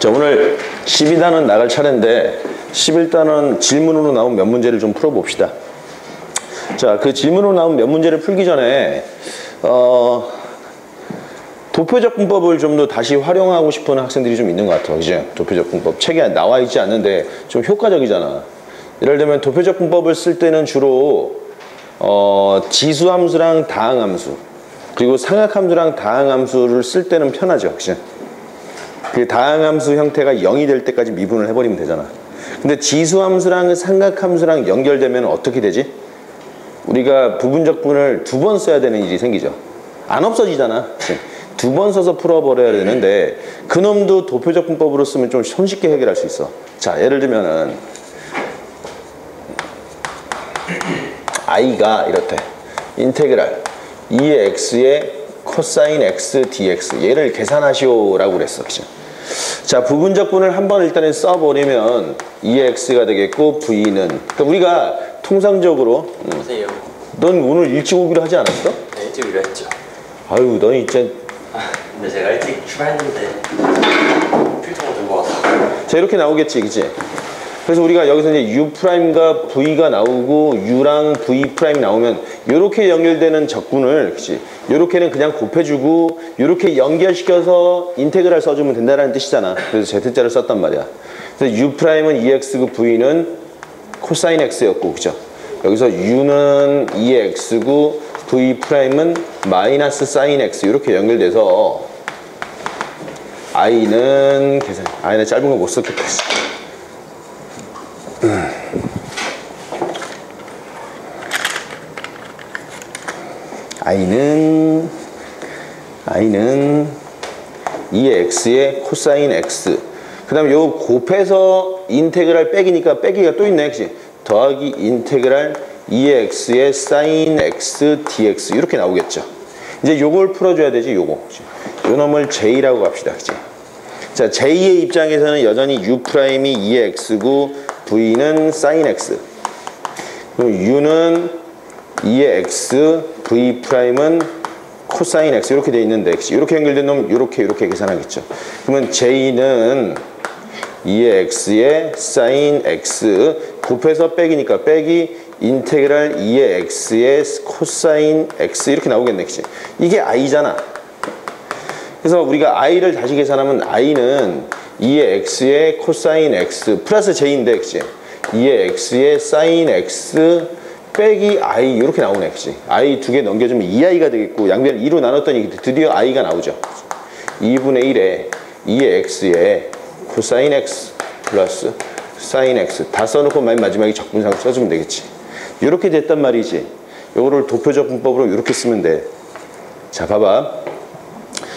자, 오늘 12단원 나갈 차례인데 11단원 질문으로 나온 몇 문제를 좀 풀어봅시다. 자, 그 질문으로 나온 몇 문제를 풀기 전에 도표적 분법을 좀 더 다시 활용하고 싶은 학생들이 좀 있는 것 같아요. 그죠? 도표적 분법 책에 나와 있지 않는데 좀 효과적이잖아. 예를 들면 도표적 분법을 쓸 때는 주로 지수함수랑 다항함수 그리고 상악함수랑 다항함수를 쓸 때는 편하죠. 그죠? 그 다항함수 형태가 0이 될 때까지 미분을 해버리면 되잖아. 근데 지수함수랑 삼각함수랑 연결되면 어떻게 되지? 우리가 부분적분을 두 번 써야 되는 일이 생기죠. 안 없어지잖아. 두 번 써서 풀어버려야 되는데 그놈도 도표적 분법으로 쓰면 좀 손쉽게 해결할 수 있어. 자, 예를 들면은 i가 이렇대. 인테그랄 2의 x의 코사인 x dx 얘를 계산하시오 라고 그랬어. 그죠? 자, 부분적분을 한번 일단은 써버리면 2의 x가 되겠고 v는 그러니까 우리가 통상적으로 넌 오늘 일찍 오기로 하지 않았어? 네, 일찍 오기로 했죠. 아유, 넌 이제 근데 제가 일찍 출발했는데 필통을 들고 와서. 자, 이렇게 나오겠지, 그치? 그래서 우리가 여기서 이제 u'과 v가 나오고 u랑 v' 나오면 요렇게 연결되는 적분을, 그치? 요렇게는 그냥 곱해주고 요렇게 연결시켜서 인테그랄 써주면 된다는 뜻이잖아. 그래서 z자를 썼단 말이야. 그래서 u'은 2x고 v는 코사인 x였고, 그죠? 여기서 u는 2의 x고 v'은 마이너스 사인 x 이렇게 연결돼서 i는 계산, i는 짧은 거 못 썼겠다. i는 2의 x의 코사인 x 그 다음에 요 곱해서 인테그랄 빼기니까 빼기가 또 있네. 그치? 더하기 인테그랄 2의 x의 사인 x dx 이렇게 나오겠죠. 이제 요걸 풀어줘야 되지. 요거 요 놈을 j라고 합시다. 그치? 자, j의 입장에서는 여전히 u'이 2의 x고 v는 사인 x 그럼 u는 2의 x v'은 코사인 x 이렇게 돼 있는데 이렇게 연결된 놈 이렇게 계산하겠죠. 그러면 j는 2의 x의 사인 x 곱해서 빼기니까 빼기 인테그랄 2의 x의 코사인 x 이렇게 나오겠네. 그치? 이게 i잖아. 그래서 우리가 i를 다시 계산하면 i는 2의 x의 코사인 x 플러스 j인데, 그치? 2의 x의 사인 x 빼기 i 이렇게 나오네. 그치? i 두 개 넘겨주면 2i가 되겠고 양변을 2로 나눴더니 드디어 i가 나오죠. 2분의 1에 2의 x의 코사인 x 플러스 사인 x 다 써놓고 맨 마지막에 적분상 써주면 되겠지. 이렇게 됐단 말이지. 요거를 도표적 분법으로 이렇게 쓰면 돼. 자, 봐봐.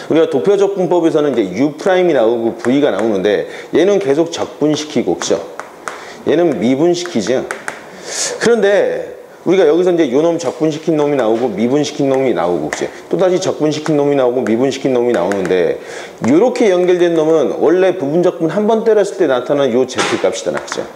우리가 도표적 분법에서는 이제 u'이 나오고 v가 나오는데 얘는 계속 적분시키고, 그죠? 얘는 미분시키죠. 그런데 우리가 여기서 이제 요 놈 적분시킨 놈이 나오고 미분시킨 놈이 나오고, 그치? 또다시 적분시킨 놈이 나오고 미분시킨 놈이 나오는데 요렇게 연결된 놈은 원래 부분적분 한 번 때렸을 때 나타나는 요 z값이잖아. 그죠?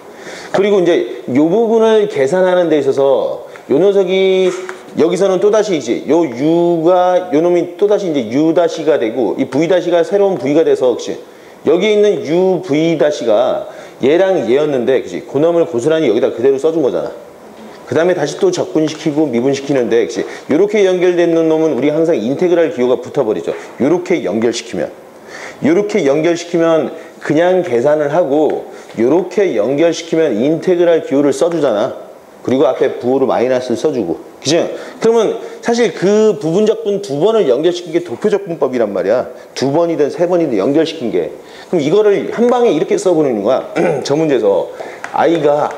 그리고 이제 요 부분을 계산하는 데 있어서 요 녀석이 여기서는 또다시 이제 요 u가 요 놈이 또다시 이제 u-가 되고 이 v-가 새로운 v가 돼서, 그치? 여기 있는 u-v-가 얘랑 얘였는데, 그치? 그 놈을 고스란히 여기다 그대로 써준 거잖아. 그 다음에 다시 또 적분시키고 미분시키는데, 그치? 요렇게 연결되는 놈은 우리 항상 인테그랄 기호가 붙어버리죠. 요렇게 연결시키면 그냥 계산을 하고 요렇게 연결시키면 인테그랄 기호를 써주잖아. 그리고 앞에 부호로 마이너스를 써주고, 그죠? 그러면 사실 그 부분적분 두 번을 연결시킨 게 도표적 분법이란 말이야. 두 번이든 세 번이든 연결시킨 게. 그럼 이거를 한 방에 이렇게 써버리는 거야. 저 문제에서 i가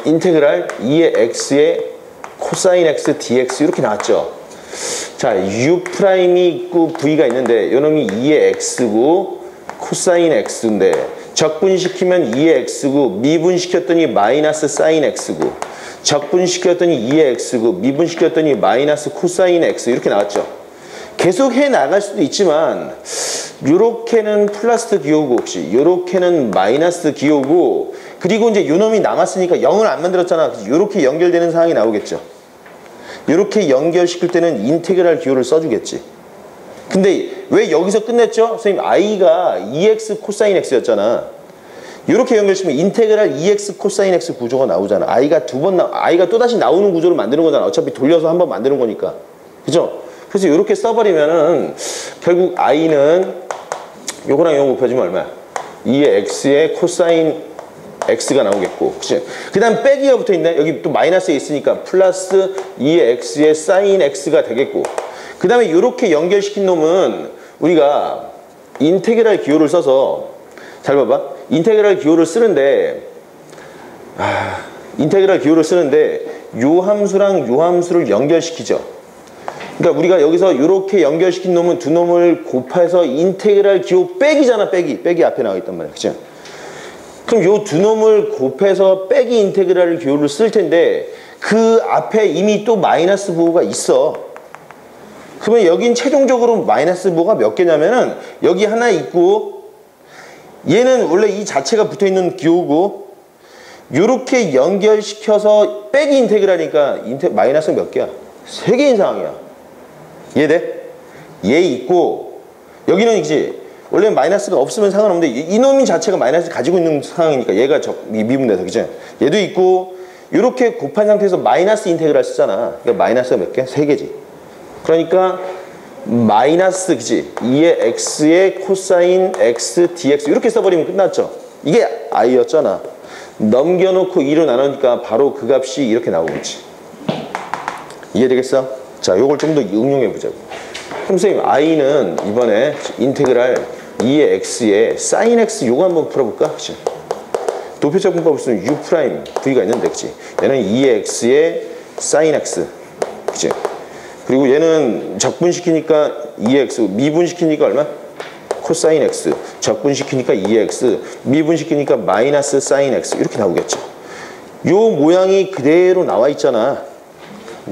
인테그랄 2의 x의 코사인 x dx 이렇게 나왔죠. 자, u'이 있고 v가 있는데 요놈이 2의 x고 코사인 x인데 적분시키면 2의 x고 미분시켰더니 마이너스 사인 x고 적분시켰더니 2의 x고 미분시켰더니 마이너스 코사인 x 이렇게 나왔죠. 계속 해 나갈 수도 있지만 요렇게는 플러스 기호고, 혹시 요렇게는 마이너스 기호고, 그리고 이제 요놈이 남았으니까 0을 안 만들었잖아. 요렇게 연결되는 상황이 나오겠죠. 요렇게 연결시킬 때는 인테그랄 기호를 써주겠지. 근데 왜 여기서 끝냈죠? 선생님 i가 2x 코사인 x였잖아. 이렇게 연결시키면 인테그랄 2x 코사인 x 구조가 나오잖아. i가 i가 또다시 나오는 구조를 만드는 거잖아. 어차피 돌려서 한번 만드는 거니까. 그죠? 그래서 이렇게 써버리면은 결국 i는 요거랑 요거 곱해주면 얼마야? 2의 x의 코사인 x가 나오겠고, 그치? 그 다음 빼기가 붙어 있네. 여기 또 마이너스에 있으니까 플러스 2의 x의 사인 x가 되겠고, 그 다음에 이렇게 연결시킨 놈은 우리가 인테그랄 기호를 써서, 잘 봐봐. 인테그랄 기호를 쓰는데 요 함수랑 요 함수를 연결시키죠. 그러니까 우리가 여기서 이렇게 연결시킨 놈은 두 놈을 곱해서 인테그랄 기호 빼기잖아. 빼기 앞에 나와 있단 말이야. 그치? 그럼 요 두 놈을 곱해서 빼기 인테그랄 기호를 쓸 텐데 그 앞에 이미 또 마이너스 부호가 있어. 그러면 여긴 최종적으로 마이너스 부호가 몇 개냐면은 여기 하나 있고, 얘는 원래 이 자체가 붙어있는 기호고, 요렇게 연결시켜서 빼기 인테그랄이니까 마이너스 몇 개야? 3개인 상황이야. 이해돼? 얘 있고, 여기는 이제 원래 마이너스가 없으면 상관없는데 이놈이 자체가 마이너스 가지고 있는 상황이니까 얘가 미분돼서, 그치? 얘도 있고, 요렇게 곱한 상태에서 마이너스 인테그랄 쓰잖아. 그러니까 마이너스가 몇 개? 3개지. 그러니까 마이너스, 그치? 2의 x의 코사인 x dx 이렇게 써버리면 끝났죠. 이게 i였잖아. 넘겨놓고 2로 나누니까 바로 그 값이 이렇게 나오겠지. 이해되겠어? 자, 요걸 좀 더 응용해보자고. 그럼 선생님 i는 이번에 인테그랄 2의 x의 사인 x 요거 한번 풀어볼까? 그치? 도표적 분법을 쓰면 u 프라임 v가 있는데, 그치? 얘는 2의 x의 사인 x, 그치? 그리고 얘는 적분시키니까 2x, 미분시키니까 얼마? 코사인 x, 적분시키니까 2x, 미분시키니까 마이너스 사인 x 이렇게 나오겠죠. 요 모양이 그대로 나와 있잖아.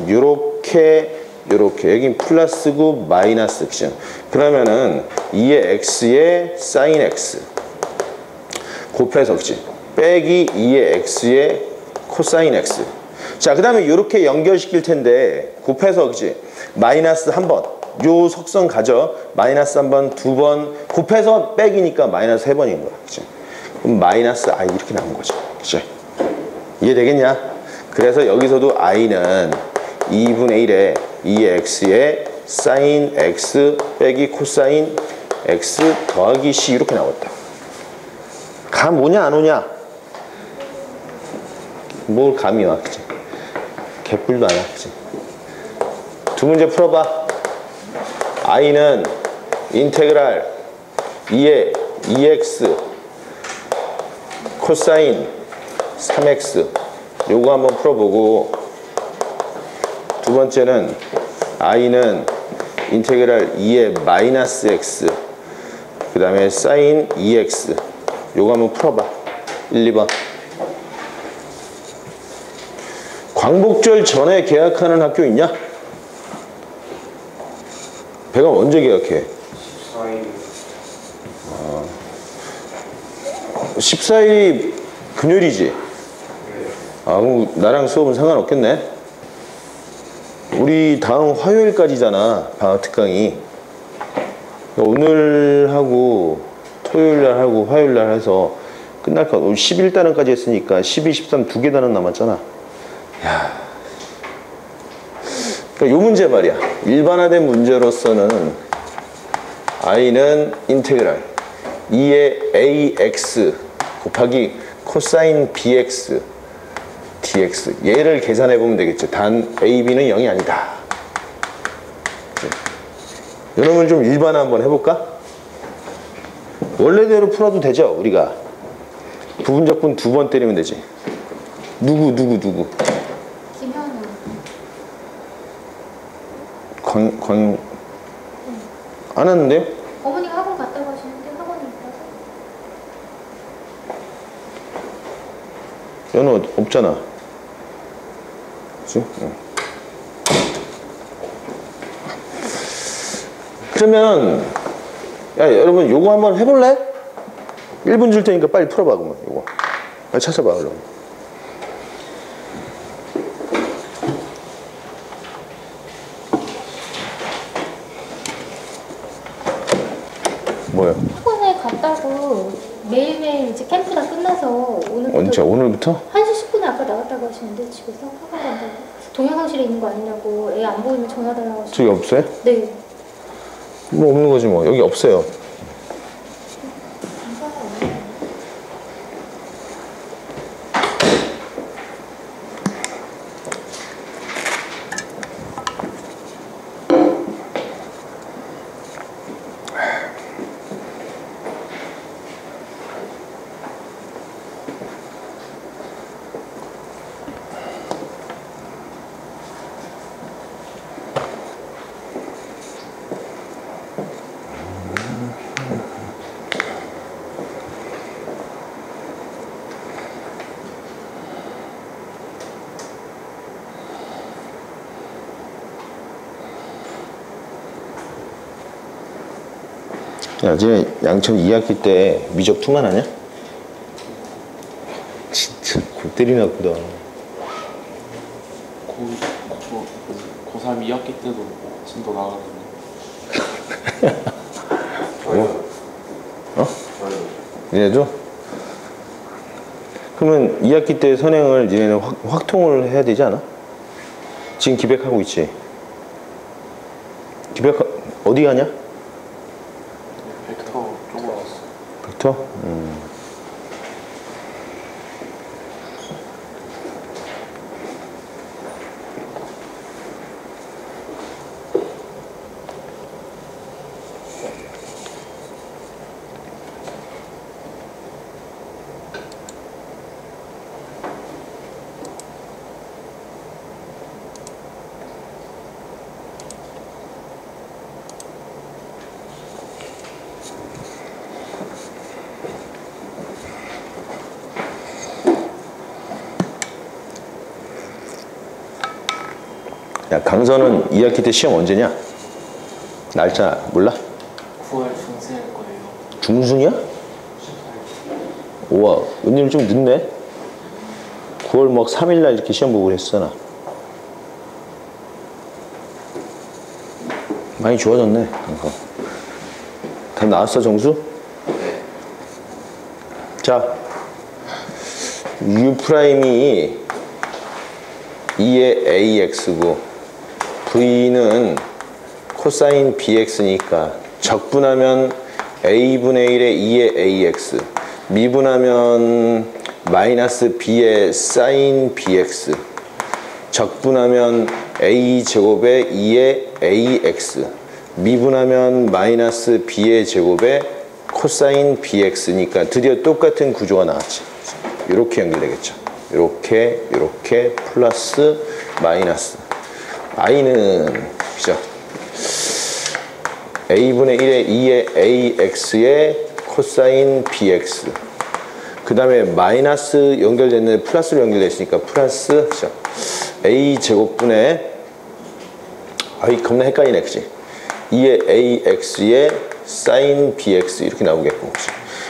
요렇게 여긴 플러스고 마이너스, 그죠? 그러면은 2의 x의 사인 x 곱해서, 그치? 빼기 2의 x의 코사인 x. 자, 그 다음에 이렇게 연결시킬 텐데 곱해서, 그치? 마이너스 한 번, 요 속성 가져. 마이너스 한 번, 두 번 곱해서 빼기니까 마이너스 3번인 거야, 그치? 그럼 마이너스 i 이렇게 나온 거죠, 그치? 이해되겠냐? 그래서 여기서도 i는 2분의 1에 2의 x의 사인 x 빼기 코사인 x 더하기 c 이렇게 나왔다. 감 오냐 안 오냐? 뭘 감이 와, 그치? 개뿔도 안 와, 그치? 두 문제 풀어봐. i는 인테그랄 2의 2x 코사인 3x 요거 한번 풀어보고, 두 번째는 i는 인테그랄 2의 마이너스 x 그 다음에 사인 2x 요거 한번 풀어봐. 1, 2번. 광복절 전에 개학하는 학교 있냐? 배가 언제 개학해? 14일이 금요일이지? 아, 그럼 나랑 수업은 상관없겠네? 우리 다음 화요일까지잖아, 방학 특강이. 오늘 하고 토요일날 하고 화요일날 해서 끝날 거. 11단원까지 했으니까 12, 13 두 개 단원 남았잖아. 야, 그러니까 요 문제 말이야. 일반화된 문제로서는 i는 인테그랄 2의 ax 곱하기 코사인 bx dx 얘를 계산해 보면 되겠죠. 단 a, b는 0이 아니다. 여러분 좀 일반화 한번 해볼까? 원래대로 풀어도 되죠. 우리가 부분적분 2번 때리면 되지. 누구 김현우. 광 안 왔는데요? 어머니가 학원 갔다 가시는데 학원에 있다가. 연우 없잖아. 그치? 응. 그러면 야, 여러분 요거 한번 해볼래? 1분 줄 테니까 빨리 풀어봐. 그러면 요거 빨리 찾아봐. 그럼 뭐요? 학원에 갔다고 매일매일 이제 캠프 다 끝나서 오늘부터 언제? 오늘부터? 1시 10분에 아까 나갔다고 하시는데 집에서 학원 간다고 동영상실에 있는 거 아니냐고 애 안 보이면 전화 달라고 하시고 저기 없어요? 네. 뭐 없는 거지 뭐. 여기 없어요. 야, 쟤 양천 2학기 때 미적 투만 하냐? 진짜 골 때리나 보다. 고3 2학기 때도 진도 나가거든요. 어? 니네도? 그러면 2학기 때 선행을 니네는 확통을 해야 되지 않아? 지금 기백하고 있지? 기백 어디 가냐? 벡터 쪽으로 왔어. 벡터? 야, 강선은 2학기 때 시험 언제냐? 날짜 몰라? 9월 중세일 거예요. 중순이야? 우와, 은님 좀 늦네? 9월 막 3일날 이렇게 시험 보고 그랬어, 나. 많이 좋아졌네, 그러니까. 답 나왔어, 정수? 자, U''이 2의 AX고 V는 코사인 BX니까 적분하면 A분의 1의 2의 AX, 미분하면 마이너스 B의 사인 BX, 적분하면 A제곱의 2의 AX, 미분하면 마이너스 B의 제곱의 코사인 BX니까 드디어 똑같은 구조가 나왔지. 이렇게 연결되겠죠. 이렇게 플러스 마이너스 i는 그죠? a분의 1의 2의 ax의 코사인 bx, 그 다음에 마이너스 연결됐는데 플러스로 연결됐으니까 플러스 그죠? a 제곱분의 겁나 헷갈리네, 그치? 2의 ax의 사인 bx 이렇게 나오겠고,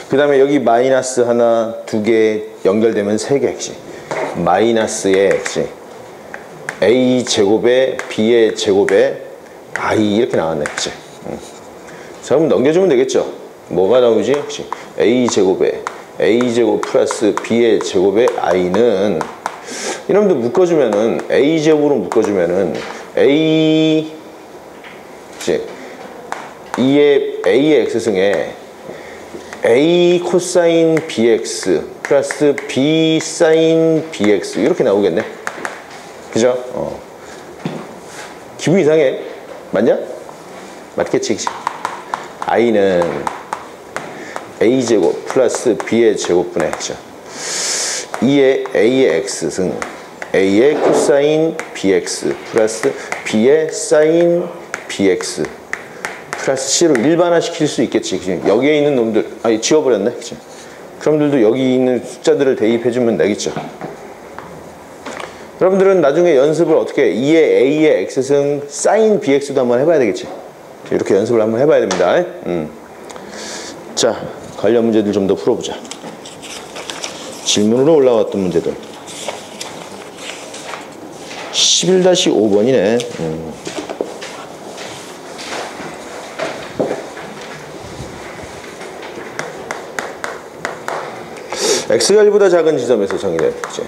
그 다음에 여기 마이너스 하나, 두 개 연결되면 세 개, 그치? 마이너스의 그치? a 제곱에 b의 제곱에 i 이렇게 나왔네, 그치? 자, 그럼 넘겨주면 되겠죠? 뭐가 나오지? 그치? a 제곱에 a 제곱 플러스 b의 제곱에 i는 이놈도 묶어주면은 a 제곱으로 묶어주면은 a 그치? 2의 a의 x승에 a 코사인 bx 플러스 b 사인 bx 이렇게 나오겠네, 그죠? 기분 이상해. 맞냐? 맞겠지, 그치? i는 a제곱 플러스 b의 제곱분의 그죠? 2의 a의 x승 a의 코사인 bx 플러스 b의 사인 bx 플러스 c로 일반화 시킬 수 있겠지, 그치? 여기에 있는 놈들 지워버렸네, 그치? 그럼들도 여기 있는 숫자들을 대입해주면 되겠죠. 여러분들은 나중에 연습을 어떻게 해? 2의 a의 x승 사인 bx도 한번 해봐야 되겠지. 이렇게 연습을 한번 해봐야 됩니다. 자, 관련 문제들 좀 더 풀어보자. 질문으로 올라왔던 문제들 11-5번이네 x가 1보다 작은 지점에서 정의된 그치?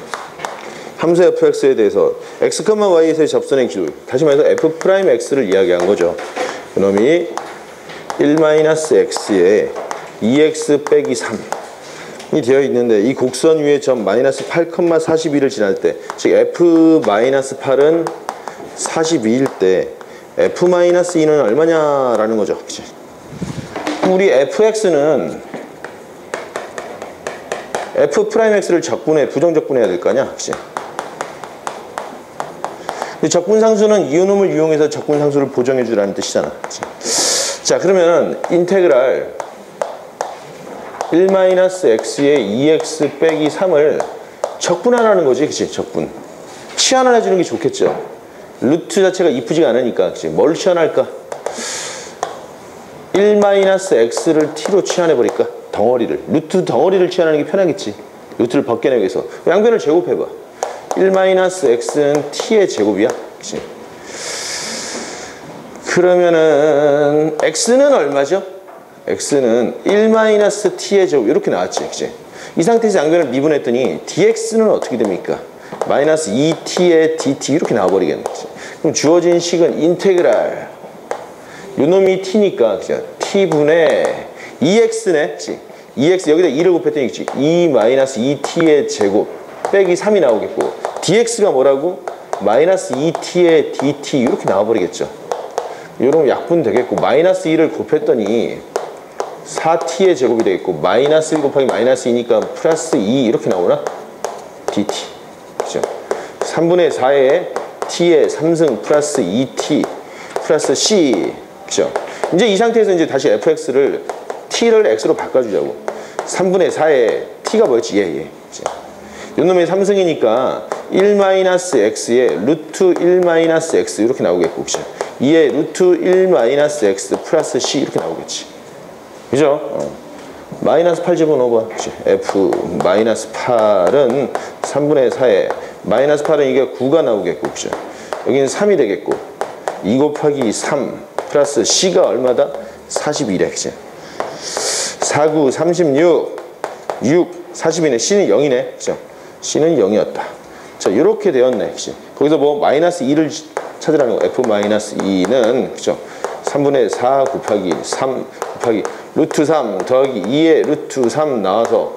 함수 fx에 대해서 x, y에서의 접선의 기울, 다시 말해서 f'x를 이야기한 거죠. 그놈이 1-x에 2x 빼기 3이 되어 있는데 이 곡선 위에 점 마이너스 8,42를 지날 때, 즉 f-8은 42일 때 f-2는 얼마냐라는 거죠. 그치? 우리 fx는 f'x를 적분해, 부정적분해야 될 거 아니야. 그치? 적분상수는 이놈을 이용해서 적분상수를 보정해 주라는 뜻이잖아. 그치? 자, 그러면 인테그랄 1-x에 2x 빼기 3을 적분하라는 거지. 그치? 적분. 치환을 해주는 게 좋겠죠. 루트 자체가 이쁘지가 않으니까. 그치? 뭘 치환할까? 1-x를 t로 치환해버릴까? 덩어리를. 루트 덩어리를 치환하는 게 편하겠지. 루트를 벗겨내기 위해서. 양변을 제곱해봐. 1-x는 t의 제곱이야. 그치? 그러면은 x는 얼마죠? x는 1-t의 제곱 이렇게 나왔지. 그치? 이 상태에서 양변을 미분했더니 dx는 어떻게 됩니까? 마이너스 2t의 dt 이렇게 나와버리겠네. 그치? 그럼 주어진 식은 인테그랄 요놈이 t니까 그치? t분의 2x네. 그치? 2x 여기다 2를 곱했더니 그치? 2-2t의 제곱 빼기 3이 나오겠고 dx가 뭐라고? 마이너스 2t의 dt 이렇게 나와버리겠죠. 이러면 약분 되겠고 마이너스 2를 곱했더니 4t의 제곱이 되겠고 마이너스 1 곱하기 마이너스 2니까 플러스 2 이렇게 나오나? dt. 그죠? 3분의 4에 t의 3승 플러스 2t 플러스 c. 그죠? 이제 이 상태에서 이제 다시 fx를 t를 x로 바꿔주자고. 3분의 4에 t가 뭐였지? 얘. 요놈의 3승이니까 1-x에 루트 1-x 이렇게 나오겠고, 그죠? 2에 루트 1-x 플러스 c 이렇게 나오겠지. 그죠? 마이너스 8 집어넣어봐. f-8은 3분의 4에 마이너스 8은 이게 9가 나오겠고, 그죠? 여기는 3이 되겠고 2 곱하기 3 플러스 c가 얼마다? 42래. 그죠? 4, 9, 36 6, 40이네. c는 0이네. 그죠? c는 0이었다. 자, 이렇게 되었네. 그치? 거기서 뭐 마이너스 2를 찾으라는 거. f-2는 그죠? 3분의 4 곱하기 3 곱하기 루트 3 더하기 2의 루트 3 나와서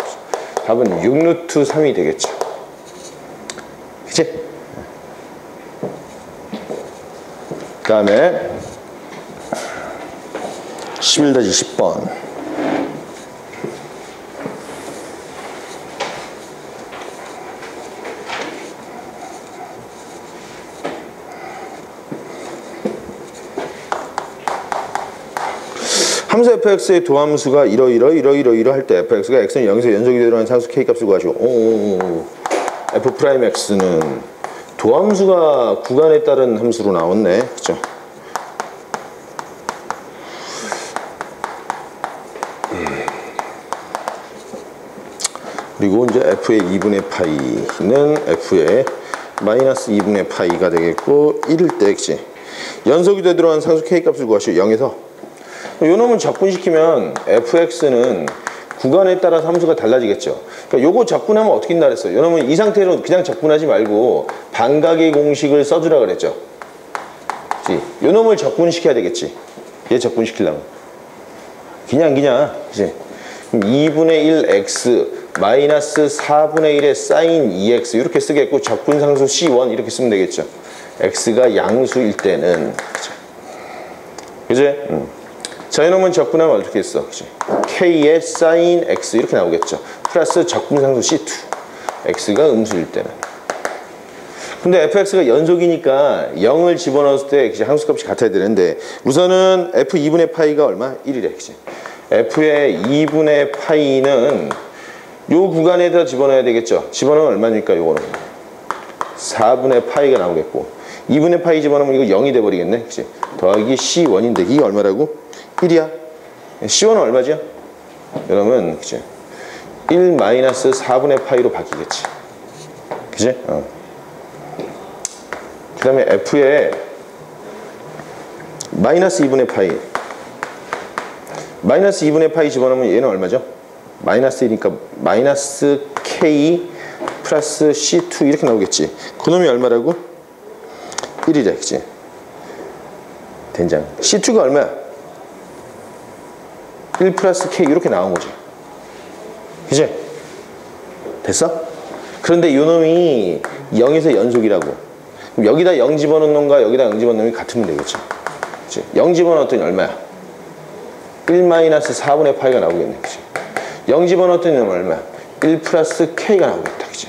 답은 6루트 3이 되겠죠. 그치? 그 다음에 11-10번 함수 fx의 도함수가 이러 할 때 fx가 x는 0에서 연속이 되는 상수 k 값을 구하시고 f'x는 도함수가 구간에 따른 함수로 나왔네. 그죠? 그리고 이제 f의 2분의 파이는 f의 마이너스 2분의 파이가 되겠고 1일 때 그치? 연속이 되도록 상수 k 값을 구하시고 0에서 요놈은 적분시키면 fx는 구간에 따라 함수가 달라지겠죠. 그러니까 요거 적분하면 어떻게 된다 그랬어요? 요놈은 이 상태로 그냥 적분하지 말고 반각의 공식을 써주라 그랬죠. 요놈을 적분시켜야 되겠지. 얘 적분시키려면 그냥 그치? 그럼 2분의 1 x 마이너스 4분의 1의 사인 2x 이렇게 쓰겠고 적분상수 c1 이렇게 쓰면 되겠죠. x가 양수일 때는 그치? 자, 이놈은 적분하면 어떻게 했어? 그치? k의 sin x 이렇게 나오겠죠. 플러스 적분상수 c2 x가 음수일 때는. 근데 fx가 연속이니까 0을 집어넣었을 때 그치? 함수값이 같아야 되는데 우선은 f2분의 파이가 얼마? 1이래. 그치? f의 2분의 파이는 요 구간에다 집어넣어야 되겠죠. 집어넣으면 얼마니까 요거는 4분의 파이가 나오겠고 2분의 파이 집어넣으면 이거 0이 돼버리겠네. 그치? 더하기 c1인데 이게 얼마라고? 1이야. C1은 얼마죠? 여러분, 그치? 1-4분의 파이로 바뀌겠지. 그치? 그 다음에 F에 마이너스 2분의 파이. 마이너스 2분의 파이 집어넣으면 얘는 얼마죠? 마이너스 1이니까 마이너스 K 플러스 C2 이렇게 나오겠지. 그놈이 얼마라고? 1이래, 그치? 된장. C2가 얼마야? 1 플러스 K 이렇게 나온 거지. 그치? 됐어? 그런데 요놈이 0에서 연속이라고. 그럼 여기다 0 집어넣는 놈과 여기다 0 집어넣는 놈이 같으면 되겠지. 그치? 0 집어넣었더니 얼마야? 1 마이너스 4분의 파이가 나오겠네. 그치? 0 집어넣었더니 얼마야? 1 플러스 K가 나오겠다. 그치?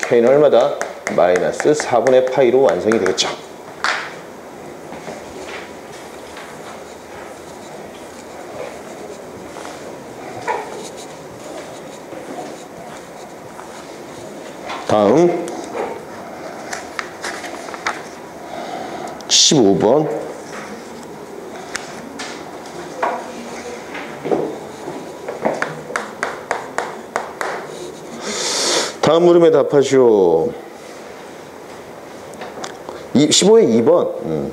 K는 얼마다? 마이너스 4분의 파이로 완성이 되겠죠. 다음 15번 다음 물음에 답하시오. 15의 2번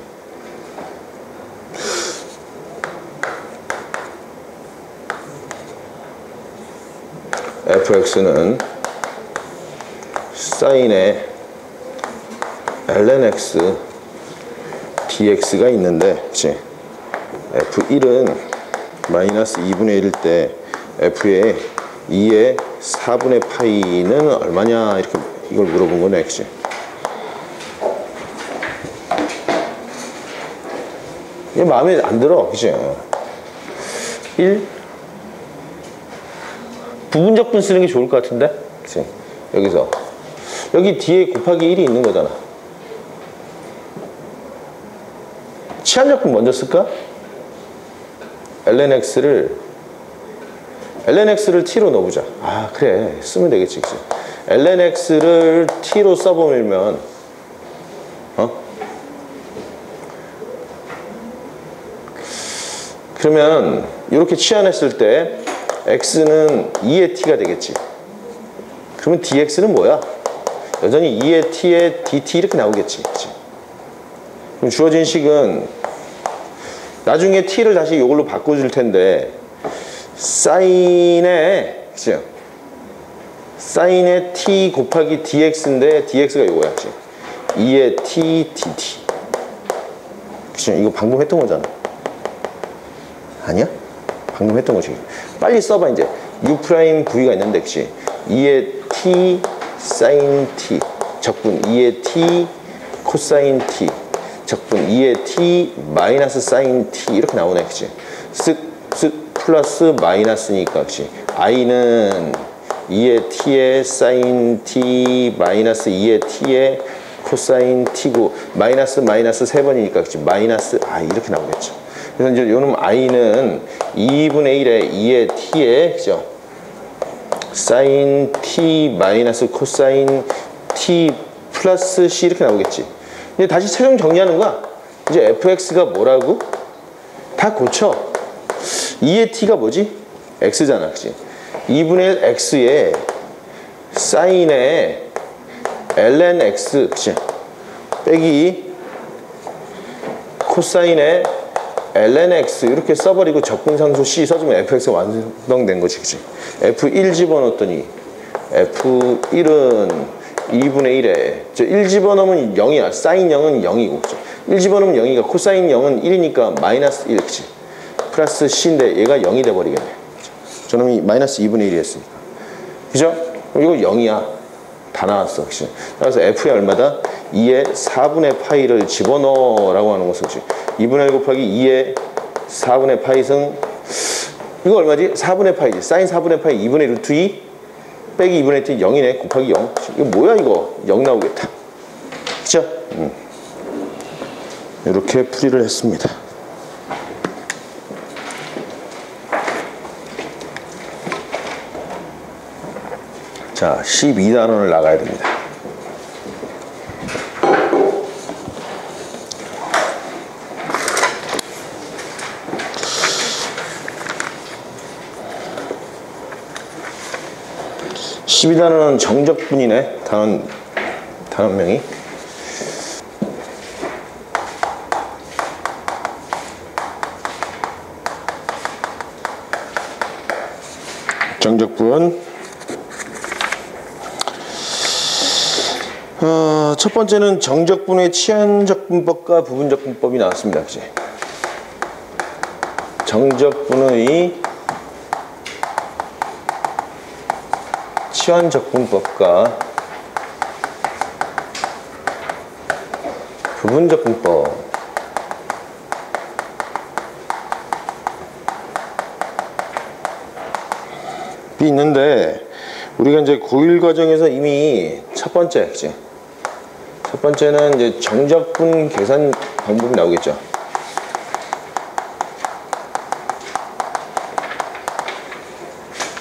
fx는 사인의 ln x dx가 있는데, 그치? f1은 마이너스 2분의 1일 때 f의 2의 4분의 파이는 얼마냐, 이렇게 이걸 물어본 거네, 그치? 이게 마음에 안 들어, 그치? 1 부분적분 쓰는 게 좋을 것 같은데, 그치? 여기서 여기 뒤에 곱하기 1이 있는 거잖아. 치환적분 먼저 쓸까? ln x를 t로 넣어보자. 아, 그래, 쓰면 되겠지, 그치? ln x를 t로 써보면 그러면 이렇게 치환했을 때 x는 2의 t가 되겠지. 그러면 dx는 뭐야? 여전히 2의 t에 dt 이렇게 나오겠지, 그치? 그럼 주어진 식은 나중에 t를 다시 이걸로 바꿔줄 텐데 사인의, 그치? 사인의 t 곱하기 dx인데 dx가 이거야, 그치? 2의 t dt. 그치? 이거 방금 했던 거잖아. 아니야? 방금 했던 거지. 빨리 써봐. 이제 u'v가 있는데, 그치? 2의 t 사인 t 적분 2의 t 코사인 t 적분 2의 t 마이너스 사인 t 이렇게 나오네, 그치? 쓱쓱 플러스 마이너스니까, 그치? i는 2의 t의 사인 t 마이너스 2의 t의 코사인 t고 마이너스 마이너스 3번이니까, 그치? 마이너스 i 이렇게 나오겠죠. 그래서 이제 요놈 i는 2분의 1의 2의 t의, 그죠? 사인 t 마이너스 코사인 t 플러스 c 이렇게 나오겠지. 이제 다시 최종 정리하는 거야. 이제 fx가 뭐라고? 다 고쳐. 2의 t가 뭐지? x잖아, 그치? 2분의 1 x에 사인의 ln x, 그치? 빼기 코사인의 ln x 이렇게 써버리고 적분상수 c 써주면 fx가 완성된 거지, 그치? f1 집어넣었더니 f1은 2분의 1에 저 1 집어넣으면 0이야. 사인 0은 0이고, 그치? 1 집어넣으면 0이니까 코사인 0은 1이니까 마이너스 1, 그치? 플러스 c인데 얘가 0이 돼버리겠네, 그치? 저놈이 마이너스 2분의 1이 했으니까, 그죠? 이거 0이야. 다 나왔어, 그치? 그래서 f의 얼마다? 2의 4분의 파이를 집어넣어 라고 하는 것은, 그치? 2분의 1 곱하기 2의 4분의 파이 승 이거 얼마지? 4분의 파이지. 사인 4분의 파이 2분의 루트 2 빼기 2분의 1 0이네. 곱하기 0. 이거 뭐야, 이거? 0 나오겠다, 그쵸? 이렇게 풀이를 했습니다. 자, 12단원을 나가야 됩니다. (12단원은) 정적분이네. 단원명이. 정적분 첫 번째는 정적분의 치환적분법과 부분적분법이 나왔습니다. 그치? 정적분의 치환적분법과 부분적분법이 있는데, 우리가 이제 고1 과정에서 이미 첫 번째, 그치? 첫 번째는 이제 정적분 계산 방법이 나오겠죠.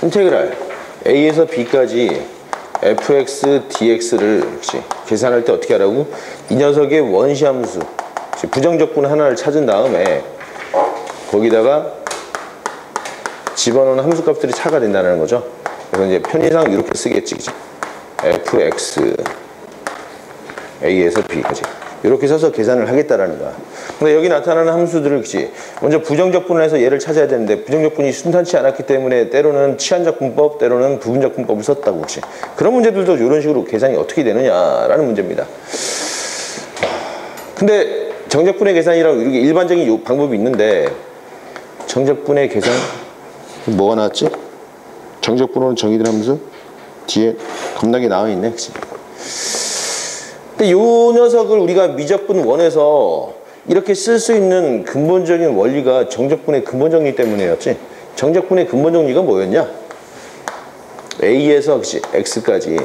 인테그랄 a에서 b까지 fx dx를 계산할 때 어떻게 하라고? 이 녀석의 원시함수 부정적분 하나를 찾은 다음에 거기다가 집어넣은 함수값들이 차가 된다는 거죠. 그래서 이제 편의상 이렇게 쓰겠지, 그치? fx a에서 b까지 이렇게 써서 계산을 하겠다라는 거야. 근데 여기 나타나는 함수들을, 그치? 먼저 부정적분을 해서 얘를 찾아야 되는데 부정적분이 순탄치 않았기 때문에 때로는 치환적분법, 때로는 부분적분법을 썼다고, 그치? 그런 문제들도 이런 식으로 계산이 어떻게 되느냐라는 문제입니다. 근데 정적분의 계산이라고 이렇게 일반적인 방법이 있는데, 정적분의 계산 뭐가 나왔지? 정적분으로 정의된 함수 뒤에 겁나게 나와 있네, 그치? 근데 요 녀석을 우리가 미적분 1에서 이렇게 쓸 수 있는 근본적인 원리가 정적분의 근본 정리 때문이었지. 정적분의 근본 정리가 뭐였냐? a에서, 그치? x까지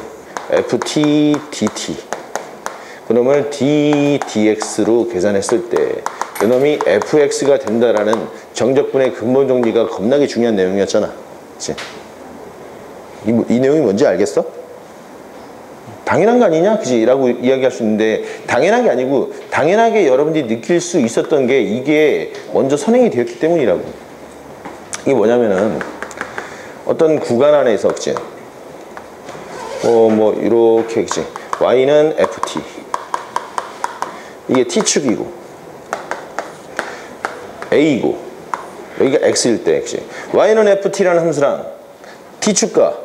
ft dt 그놈을 d dx로 계산했을 때 이놈이 fx가 된다라는 정적분의 근본 정리가 겁나게 중요한 내용이었잖아, 그치? 이 내용이 뭔지 알겠어? 당연한 거 아니냐? 그지? 라고 이야기할 수 있는데, 당연한 게 아니고 당연하게 여러분들이 느낄 수 있었던 게 이게 먼저 선행이 되었기 때문이라고. 이게 뭐냐면은 어떤 구간 안에서, 그치? 뭐 이렇게, 그치? y는 ft 이게 t축이고 a이고 여기가 x일 때, 그치? y는 ft라는 함수랑 t축과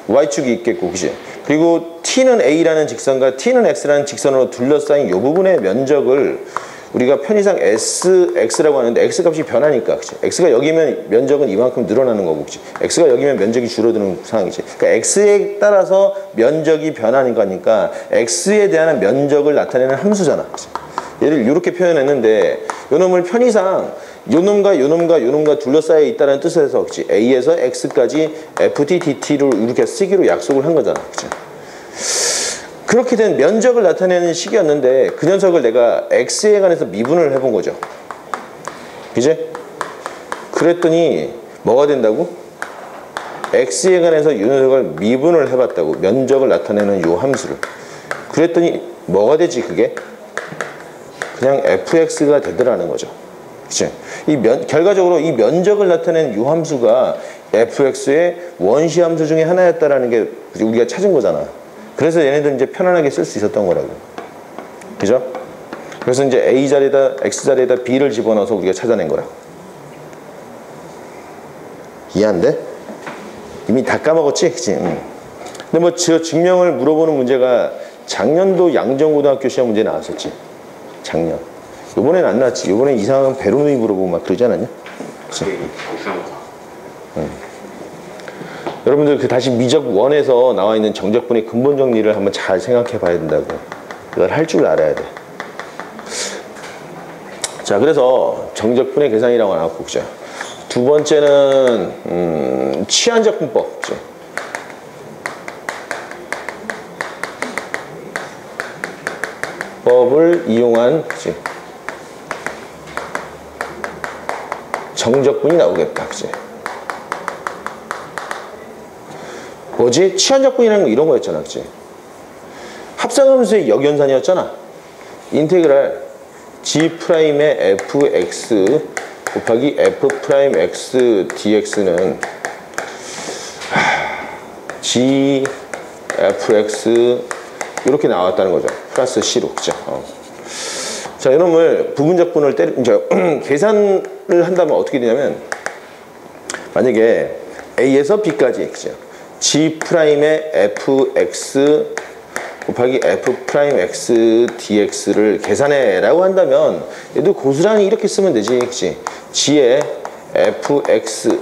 y축이 있겠고, 그치? 그리고 t는 a라는 직선과 t는 x라는 직선으로 둘러싸인 이 부분의 면적을 우리가 편의상 x라고 하는데, x값이 변하니까, 그치? x가 여기면 면적은 이만큼 늘어나는 거고, 그치? x가 여기면 면적이 줄어드는 상황이지. 그러니까 x에 따라서 면적이 변하는 거니까 x에 대한 면적을 나타내는 함수잖아, 그치? 얘를 이렇게 표현했는데, 요놈을 편의상 요놈과 요놈과 요놈과 둘러싸여 있다는 뜻에서, 그치? a에서 x까지 ft dt로 이렇게 쓰기로 약속을 한 거잖아, 그치? 그렇게 된 면적을 나타내는 식이었는데 그 녀석을 내가 x에 관해서 미분을 해본 거죠, 그치? 그랬더니 뭐가 된다고? x에 관해서 이 녀석을 미분을 해봤다고, 면적을 나타내는 요 함수를. 그랬더니 뭐가 되지? 그게 그냥 fx가 되더라는 거죠, 그치? 결과적으로 이 면적을 나타내는 요 함수가 fx의 원시 함수 중에 하나였다라는 게 우리가 찾은 거잖아. 그래서 얘네들 이제 편안하게 쓸 수 있었던 거라고, 그죠? 그래서 이제 a 자리에다 x 자리에다 b를 집어넣어서 우리가 찾아낸 거라. 이해 안 돼? 이미 다 까먹었지, 그치? 근데 뭐 저 증명을 물어보는 문제가 작년도 양정고등학교 시험 문제 나왔었지, 작년. 요번엔 안 나왔지. 요번엔 이상한 배로누이 물어보고 막 그러지 않았냐? 그치? 여러분들 그 다시 미적 1에서 나와 있는 정적분의 근본 정리를 한번 잘 생각해 봐야 된다고. 이걸 할 줄 알아야 돼. 자, 그래서 정적분의 계산이라고 나왔고, 그죠? 두 번째는 치환적분법, 그죠? 법을 이용한, 그치? 정적분이 나오겠다, 그치? 뭐지? 치환적분이라는 거 이런 거였잖아, 그치? 합성함수의 역연산이었잖아. 인테그랄 g'의 fx 곱하기 f'x dx는 g fx 이렇게 나왔다는 거죠. 플러스 c로, 그죠? 자, 이놈을 부분적분을 계산을 한다면 어떻게 되냐면, 만약에 a에서 b까지, 그죠? g'의 fx 곱하기 f 프라임 x dx를 계산해 라고 한다면 얘도 고스란히 이렇게 쓰면 되지, 그치? g에 fx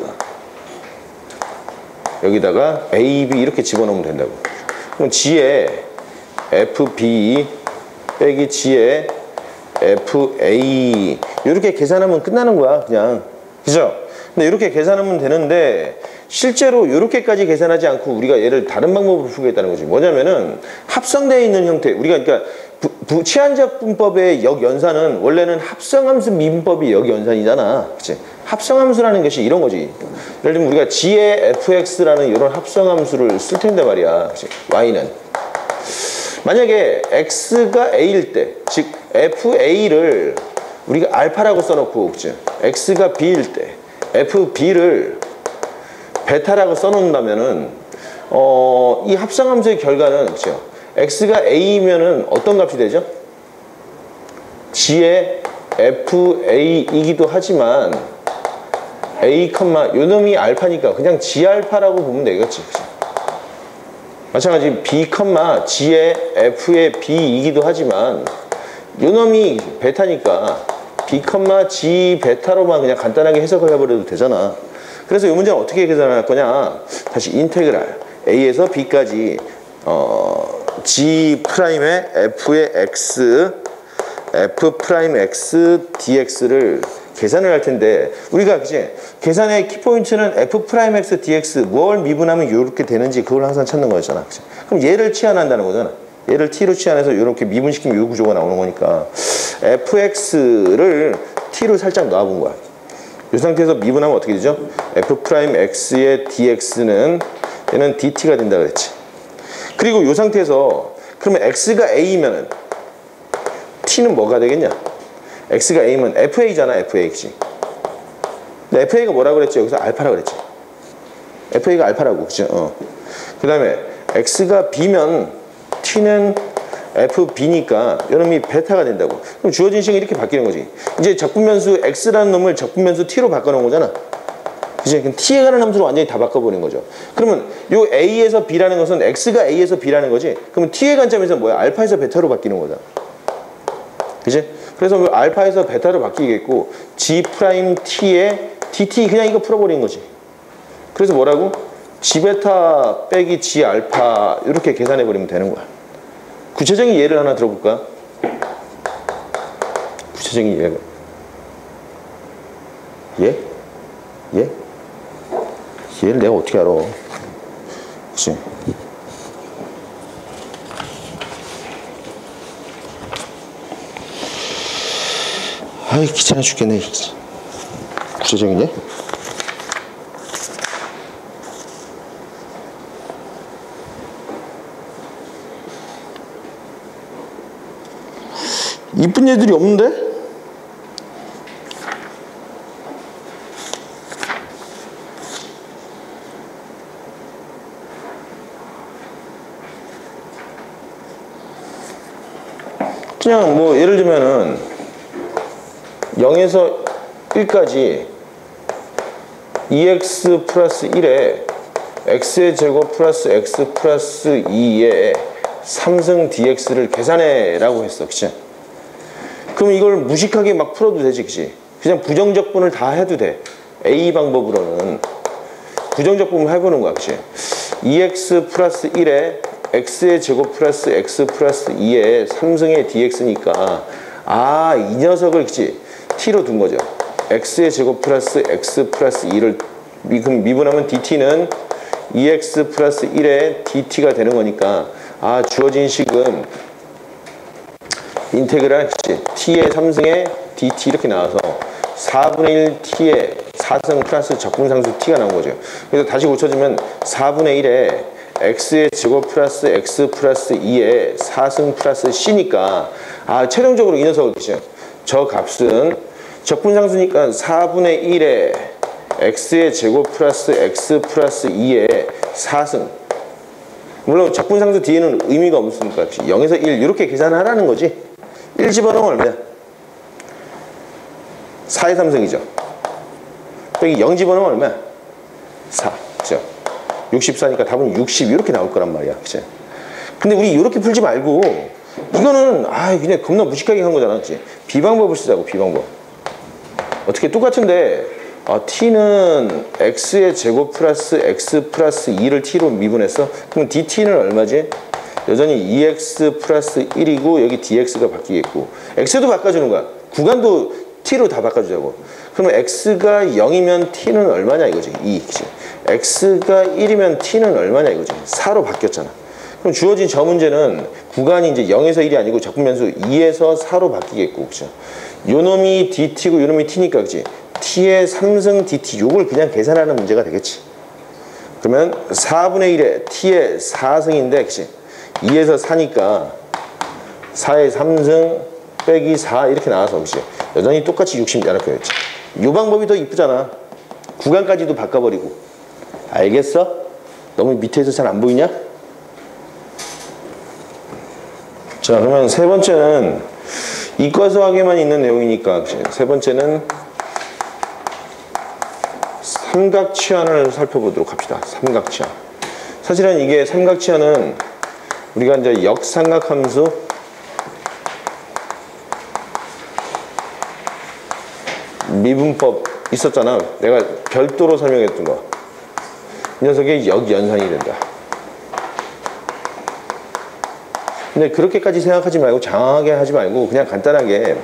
여기다가 a, b 이렇게 집어넣으면 된다고. 그럼 g에 fb 빼기 g에 fa 이렇게 계산하면 끝나는 거야, 그냥. 그죠? 근데 이렇게 계산하면 되는데 실제로 이렇게까지 계산하지 않고 우리가 얘를 다른 방법으로 풀겠다는 거지. 뭐냐면은 합성되어 있는 형태, 우리가 그러니까 부치한적분법의 역연산은 원래는 합성함수 미분법이 역연산이잖아, 그치? 합성함수라는 것이 이런 거지. 예를 들면 우리가 g의 fx라는 이런 합성함수를 쓸 텐데 말이야, 그치? y는 만약에 x가 a일 때, 즉 fa를 우리가 알파라고 써놓고, 그치? x가 b일 때 fb를 베타라고 써놓는다면은 이 합성함수의 결과는, 그쵸? x가 a이면은 어떤 값이 되죠? g의 fa이기도 하지만 a, 요놈이 알파니까 그냥 g 알파라고 보면 되겠지, 그쵸? 마찬가지 b, g의 f의 b이기도 하지만 요놈이 베타니까 b, g 베타로만 그냥 간단하게 해석을 해버려도 되잖아. 그래서 이 문제는 어떻게 계산할 거냐? 다시 인테그랄 a에서 b까지 g 프라임의 f의 x f 프라임 x dx를 계산을 할 텐데 우리가 그치? 계산의 키포인트는 f 프라임 x dx 뭘 미분하면 이렇게 되는지 그걸 항상 찾는 거였잖아, 그치? 그럼 얘를 치환한다는 거잖아. 얘를 t로 치환해서 이렇게 미분시키면 이 구조가 나오는 거니까 fx를 t로 살짝 놔본 거야. 이 상태에서 미분하면 어떻게 되죠? f 프라임 x의 dx는 얘는 dt가 된다 그랬지. 그리고 이 상태에서 그러면 x가 a면은 t는 뭐가 되겠냐? x가 a면 fa잖아, fa, 그치? 근데 fa가 뭐라고 그랬지? 여기서 알파라고 그랬지. fa가 알파라고, 그치? 그 다음에 x가 b면 t는 fb니까 이놈이 베타가 된다고. 그럼 주어진 식이 이렇게 바뀌는 거지. 이제 적분면수 x라는 놈을 적분면수 t로 바꿔놓은 거잖아, 그치? 그럼 t에 관한 함수로 완전히 다 바꿔버린 거죠. 그러면 요 a에서 b라는 것은 x가 a에서 b라는 거지. 그러면 t의 관점에서 뭐야? 알파에서 베타로 바뀌는 거잖아, 그치? 그래서 알파에서 베타로 바뀌겠고 g 프라임 t에 dt 그냥 이거 풀어버린 거지. 그래서 뭐라고? g 베타 빼기 g 알파 이렇게 계산해버리면 되는 거야. 구체적인 예를 하나 들어볼까? 구체적인 예가 예? 예? 얘를 내가 어떻게 알아? 그치? 아이 귀찮아 죽겠네. 구체적인 예? 이쁜 애들이 없는데? 그냥 뭐 예를 들면은 0에서 1까지 2x 플러스 1에 x의 제곱 플러스 x 플러스 2의 3승 dx를 계산해 라고 했어, 그치? 그럼 이걸 무식하게 막 풀어도 되지, 그치? 그냥 부정적분을 다 해도 돼. A 방법으로는 부정적분을 해보는 거야, 그치? 2x 플러스 1에 x의 제곱 플러스 x 플러스 2의 3승의 dx니까 아, 이 녀석을, 그치? t로 둔 거죠. x의 제곱 플러스 x 플러스 2를 미분하면 dt는 2x 플러스 1의 dt가 되는 거니까 아, 주어진 식은 인테그랄, 그치? t의 3승의 dt 이렇게 나와서 4분의 1 t의 4승 플러스 적분상수 t가 나온 거죠. 그래서 다시 고쳐주면 4분의 1에 x의 제곱 플러스 x 플러스 2의 4승 플러스 c니까 아, 최종적으로 이 녀석을, 그치? 저 값은 적분상수니까 4분의 1에 x의 제곱 플러스 x 플러스 2의 4승, 물론 적분상수 뒤에는 의미가 없으니까 0에서 1 이렇게 계산하라는 거지. 1 집어넣으면 얼마야? 4의 3승이죠. 빼기 0 집어넣으면 얼마야? 4. 그죠? 64니까 답은 60 이렇게 나올 거란 말이야, 그치? 근데 우리 이렇게 풀지 말고 이거는 그냥 겁나 무식하게 한 거잖아. 그치? B방법을 쓰자고. B방법. 어떻게 똑같은데 t는 x의 제곱 플러스 x 플러스 2를 t로 미분했어. 그럼 dt는 얼마지? 여전히 2x 플러스 1이고 여기 dx가 바뀌겠고 x도 바꿔주는 거야. 구간도 t로 다 바꿔주자고. 그러면 x가 0이면 t는 얼마냐 이거지. 2. 그치? x가 1이면 t는 얼마냐 이거지. 4로 바뀌었잖아. 그럼 주어진 저 문제는 구간이 이제 0에서 1이 아니고 적분변수 2에서 4로 바뀌겠고, 그죠? 요 놈이 dt고 요 놈이 t니까, 그지? t의 3승 dt, 요걸 그냥 계산하는 문제가 되겠지. 그러면 4분의 1에 t의 4승인데, 그치? 2에서 4니까 4의 3승 빼기 4 이렇게 나와서, 그치? 여전히 똑같이 60 나눠표였지. 요 방법이 더 이쁘잖아. 구간까지도 바꿔버리고. 알겠어? 너무 밑에서 잘 안 보이냐? 자, 그러면 세 번째는 이과수학에만 있는 내용이니까 세 번째는 삼각치환을 살펴보도록 합시다. 삼각치환. 사실은 이게 삼각치환은 우리가 이제 역삼각함수 미분법 있었잖아. 내가 별도로 설명했던 거. 이 녀석의 역연산이 된다. 근데 그렇게까지 생각하지 말고 장황하게 하지 말고 그냥 간단하게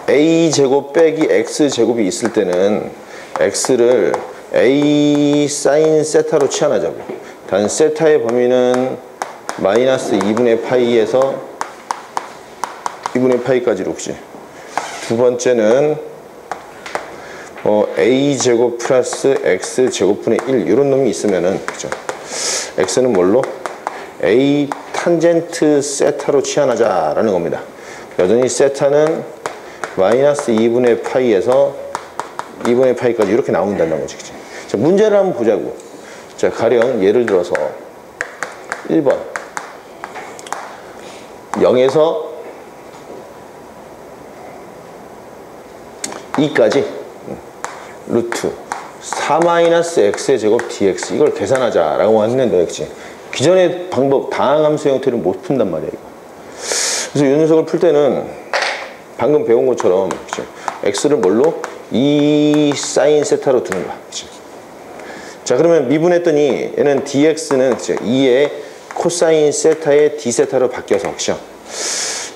a제곱 빼기 x제곱이 있을 때는 x를 a 사인 세타로 치환하자고. 단 세타의 범위는 마이너스 2분의 파이에서 2분의 파이까지로. 혹시 두 번째는 a제곱 플러스 x제곱분의 1 이런 놈이 있으면은, 그죠? x는 뭘로? a 탄젠트 세타로 치환하자라는 겁니다. 여전히 세타는 마이너스 2분의 파이에서 2분의 파이까지 이렇게 나온다는 거지. 그치? 자, 문제를 한번 보자고. 자, 가령 예를 들어서 1번 0에서 2까지 루트 4-x의 제곱 dx 이걸 계산하자라고 했는데, 그치? 기존의 방법 다항함수 형태를 못 푼단 말이야 이거. 그래서 이 녀석을 풀 때는 방금 배운 것처럼, 그치? x를 뭘로? 2 사인 세타로 두는 거야. 그치? 자, 그러면 미분했더니 얘는 dx는 2의 코사인 세타의 d 세타로 바뀌어서, 그치?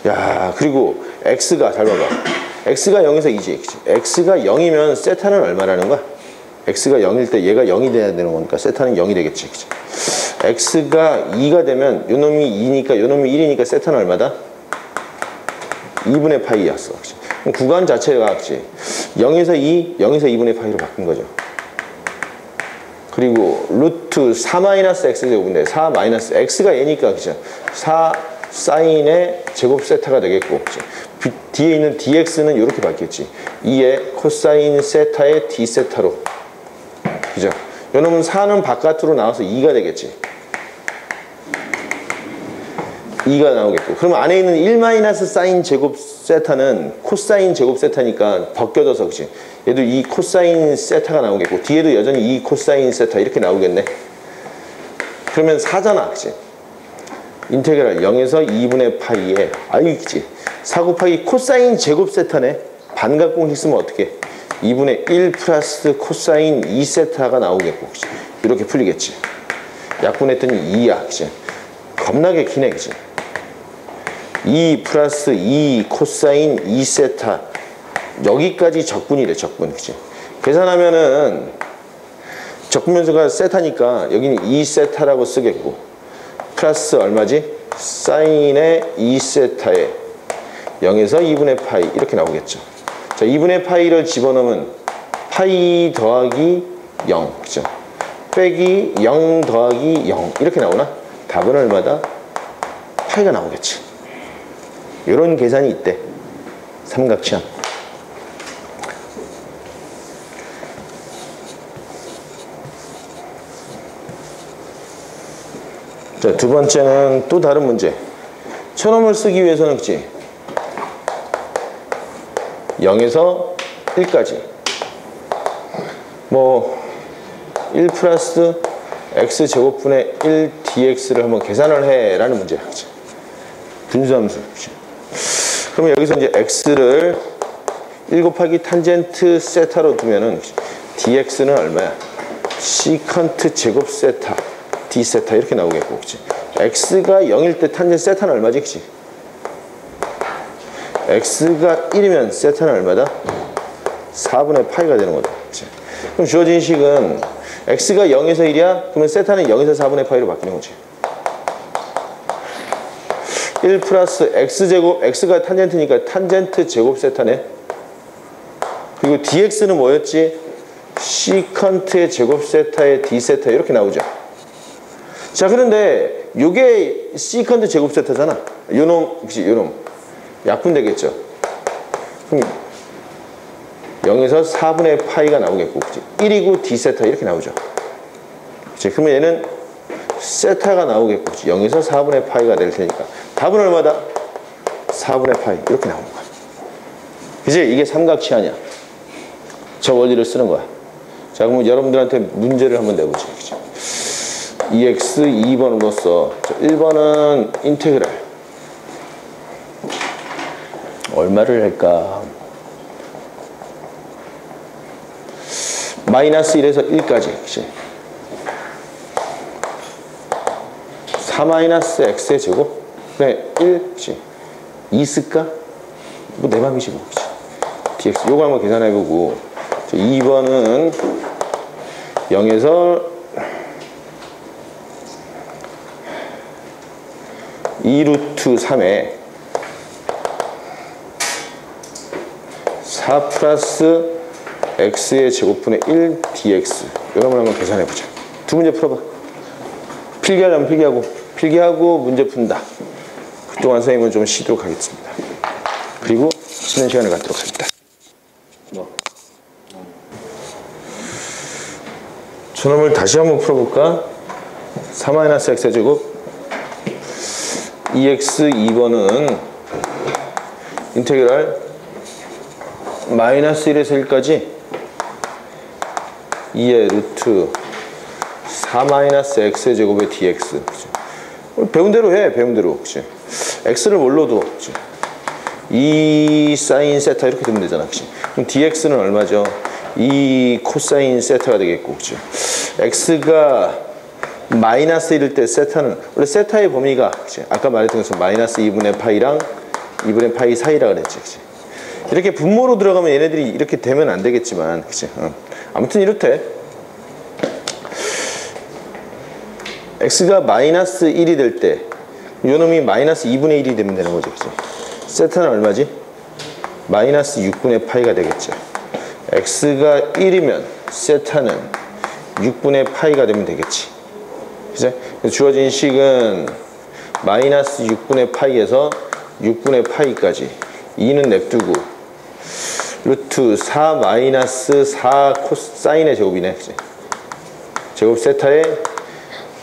야, 그리고 x가 잘 봐봐. x가 0에서 2지. 그치? x가 0이면 세타는 얼마라는 거야? x가 0일 때 얘가 0이 돼야 되는 거니까 세타는 0이 되겠지. 그치? x가 2가 되면 요 놈이 2니까 요 놈이 1이니까 세타는 얼마다? 2분의 파이였어. 그치? 그럼 구간 자체가, 그치? 0에서 2, 0에서 2분의 파이로 바뀐 거죠. 그리고 루트 4-x제곱인데 4-x가 얘니까, 그죠? 4 사인의 제곱 세타가 되겠고, 그치? 뒤에 있는 dx는 이렇게 바뀌었지. 2의 코사인 세타의 d 세타로, 그죠? 요 놈은 4는 바깥으로 나와서 2가 되겠지. 2가 나오겠고. 그러면 안에 있는 1 사인 제곱 세타는 코사인 제곱 세타니까 벗겨져서, 그치? 얘도 이 코사인 세타가 나오겠고, 뒤에도 여전히 이 코사인 세타 이렇게 나오겠네. 그러면 4잖아, 그치? 인테그랄 0에서 2분의 파이에, 그치? 4 곱하기 코사인 제곱 세타네. 반각 공식 쓰면 어떻게? 2분의 1 플러스 코사인 2세타가 나오겠고, 그치? 이렇게 풀리겠지. 약분했더니 2야, 그치? 겁나게 기네, 그치? 2 플러스 2 코사인 2세타 여기까지 적분이래. 적분, 그치? 계산하면은 적분변수가 세타니까 여기는 2세타라고 쓰겠고, 플러스 얼마지? 사인의 2세타에 0에서 2분의 파이 이렇게 나오겠죠. 자, 2분의 파이를 집어넣으면 파이 더하기 0, 그죠? 빼기 0 더하기 0 이렇게 나오나? 답은 얼마다? 파이가 나오겠지. 이런 계산이 있대. 삼각치환. 자, 두 번째는 또 다른 문제. 천원을 쓰기 위해서는, 그치? 0에서 1까지. 1 플러스 x제곱분의 1 dx를 한번 계산을 해라는 문제야. 그치? 분수함수. 그치? 그러면 여기서 이제 x를 1 곱하기 탄젠트 세타로 두면은 dx는 얼마야? 시컨트 제곱 세타 d 세타 이렇게 나오겠고, 그치? x가 0일 때 탄젠트 세타는 얼마지? 그치? x가 1이면 세타는 얼마다? 4분의 파이가 되는 거다. 그치? 그럼 주어진 식은 x가 0에서 1이야? 그러면 세타는 0에서 4분의 파이로 바뀌는 거지. 1 플러스 x제곱, x가 탄젠트니까 탄젠트 제곱 세타네. 그리고 dx는 뭐였지? 시컨트의 제곱 세타의 d 세타 이렇게 나오죠. 자, 그런데 요게 시컨트 제곱 세타잖아. 요놈, 그치? 요놈 약분되겠죠. 그럼 0에서 4분의 파이가 나오겠고, 그치? 1이고 d 세타 이렇게 나오죠. 그치? 그러면 얘는 세타가 나오겠고, 그치? 0에서 4분의 파이가 될 테니까 답은 얼마다? 4분의 파이 이렇게 나오는 거야. 그치? 이게 삼각치 아니야. 저 원리를 쓰는 거야. 자, 그러면 여러분들한테 문제를 한번 내보지. 그치? EX 2번으로서 1번은 인테그랄 얼마를 할까? 마이너스 1에서 1까지. 그치? 4 마이너스 x의 제곱? 그래, 1, 그치? 2 쓸까? 뭐 내 맘이지 뭐. 그치? dx 요거 한번 계산해보고 2번은 0에서 2루트 3에 4 플러스 x의 제곱분의 1 dx 이런 걸 한번 계산해보자. 두 문제 풀어봐. 필기하려면 필기하고 문제 푼다. 그동안 선생님은 좀 쉬도록 하겠습니다. 그리고 쉬는 시간을 갖도록 하겠다. 저놈을 다시 한번 풀어볼까? 4-x의 제곱 EX 2번은 인테그랄 마이너스 1에서 1까지 2의 루트 4 마이너스 x의 제곱의 dx. 그치? 배운 대로 해, 배운 대로. 그치? x를 뭘로 둬? 그치? 2 사인 세타 이렇게 되면 되잖아. 그치? 그럼 dx는 얼마죠? 2 코사인 세타가 되겠고, 그치? x가 마이너스 1일 때 세타는 원래 세타의 범위가, 그치? 아까 말했던 것처럼 마이너스 2분의 파이랑 2분의 파이 사이라 그랬지. 그치? 이렇게 분모로 들어가면 얘네들이 이렇게 되면 안 되겠지만, 그치? 아무튼 이렇대. x가 마이너스 1이 될 때 요놈이 마이너스 2분의 1이 되면 되는 거지. 그치? 세타는 얼마지? 마이너스 6분의 파이가 되겠죠. x가 1이면 세타는 6분의 파이가 되면 되겠지. 그치? 주어진 식은 마이너스 6분의 파이에서 6분의 파이까지 2는 냅두고 루트 4 마이너스 4 코사인의 제곱이네. 그치? 제곱 세타에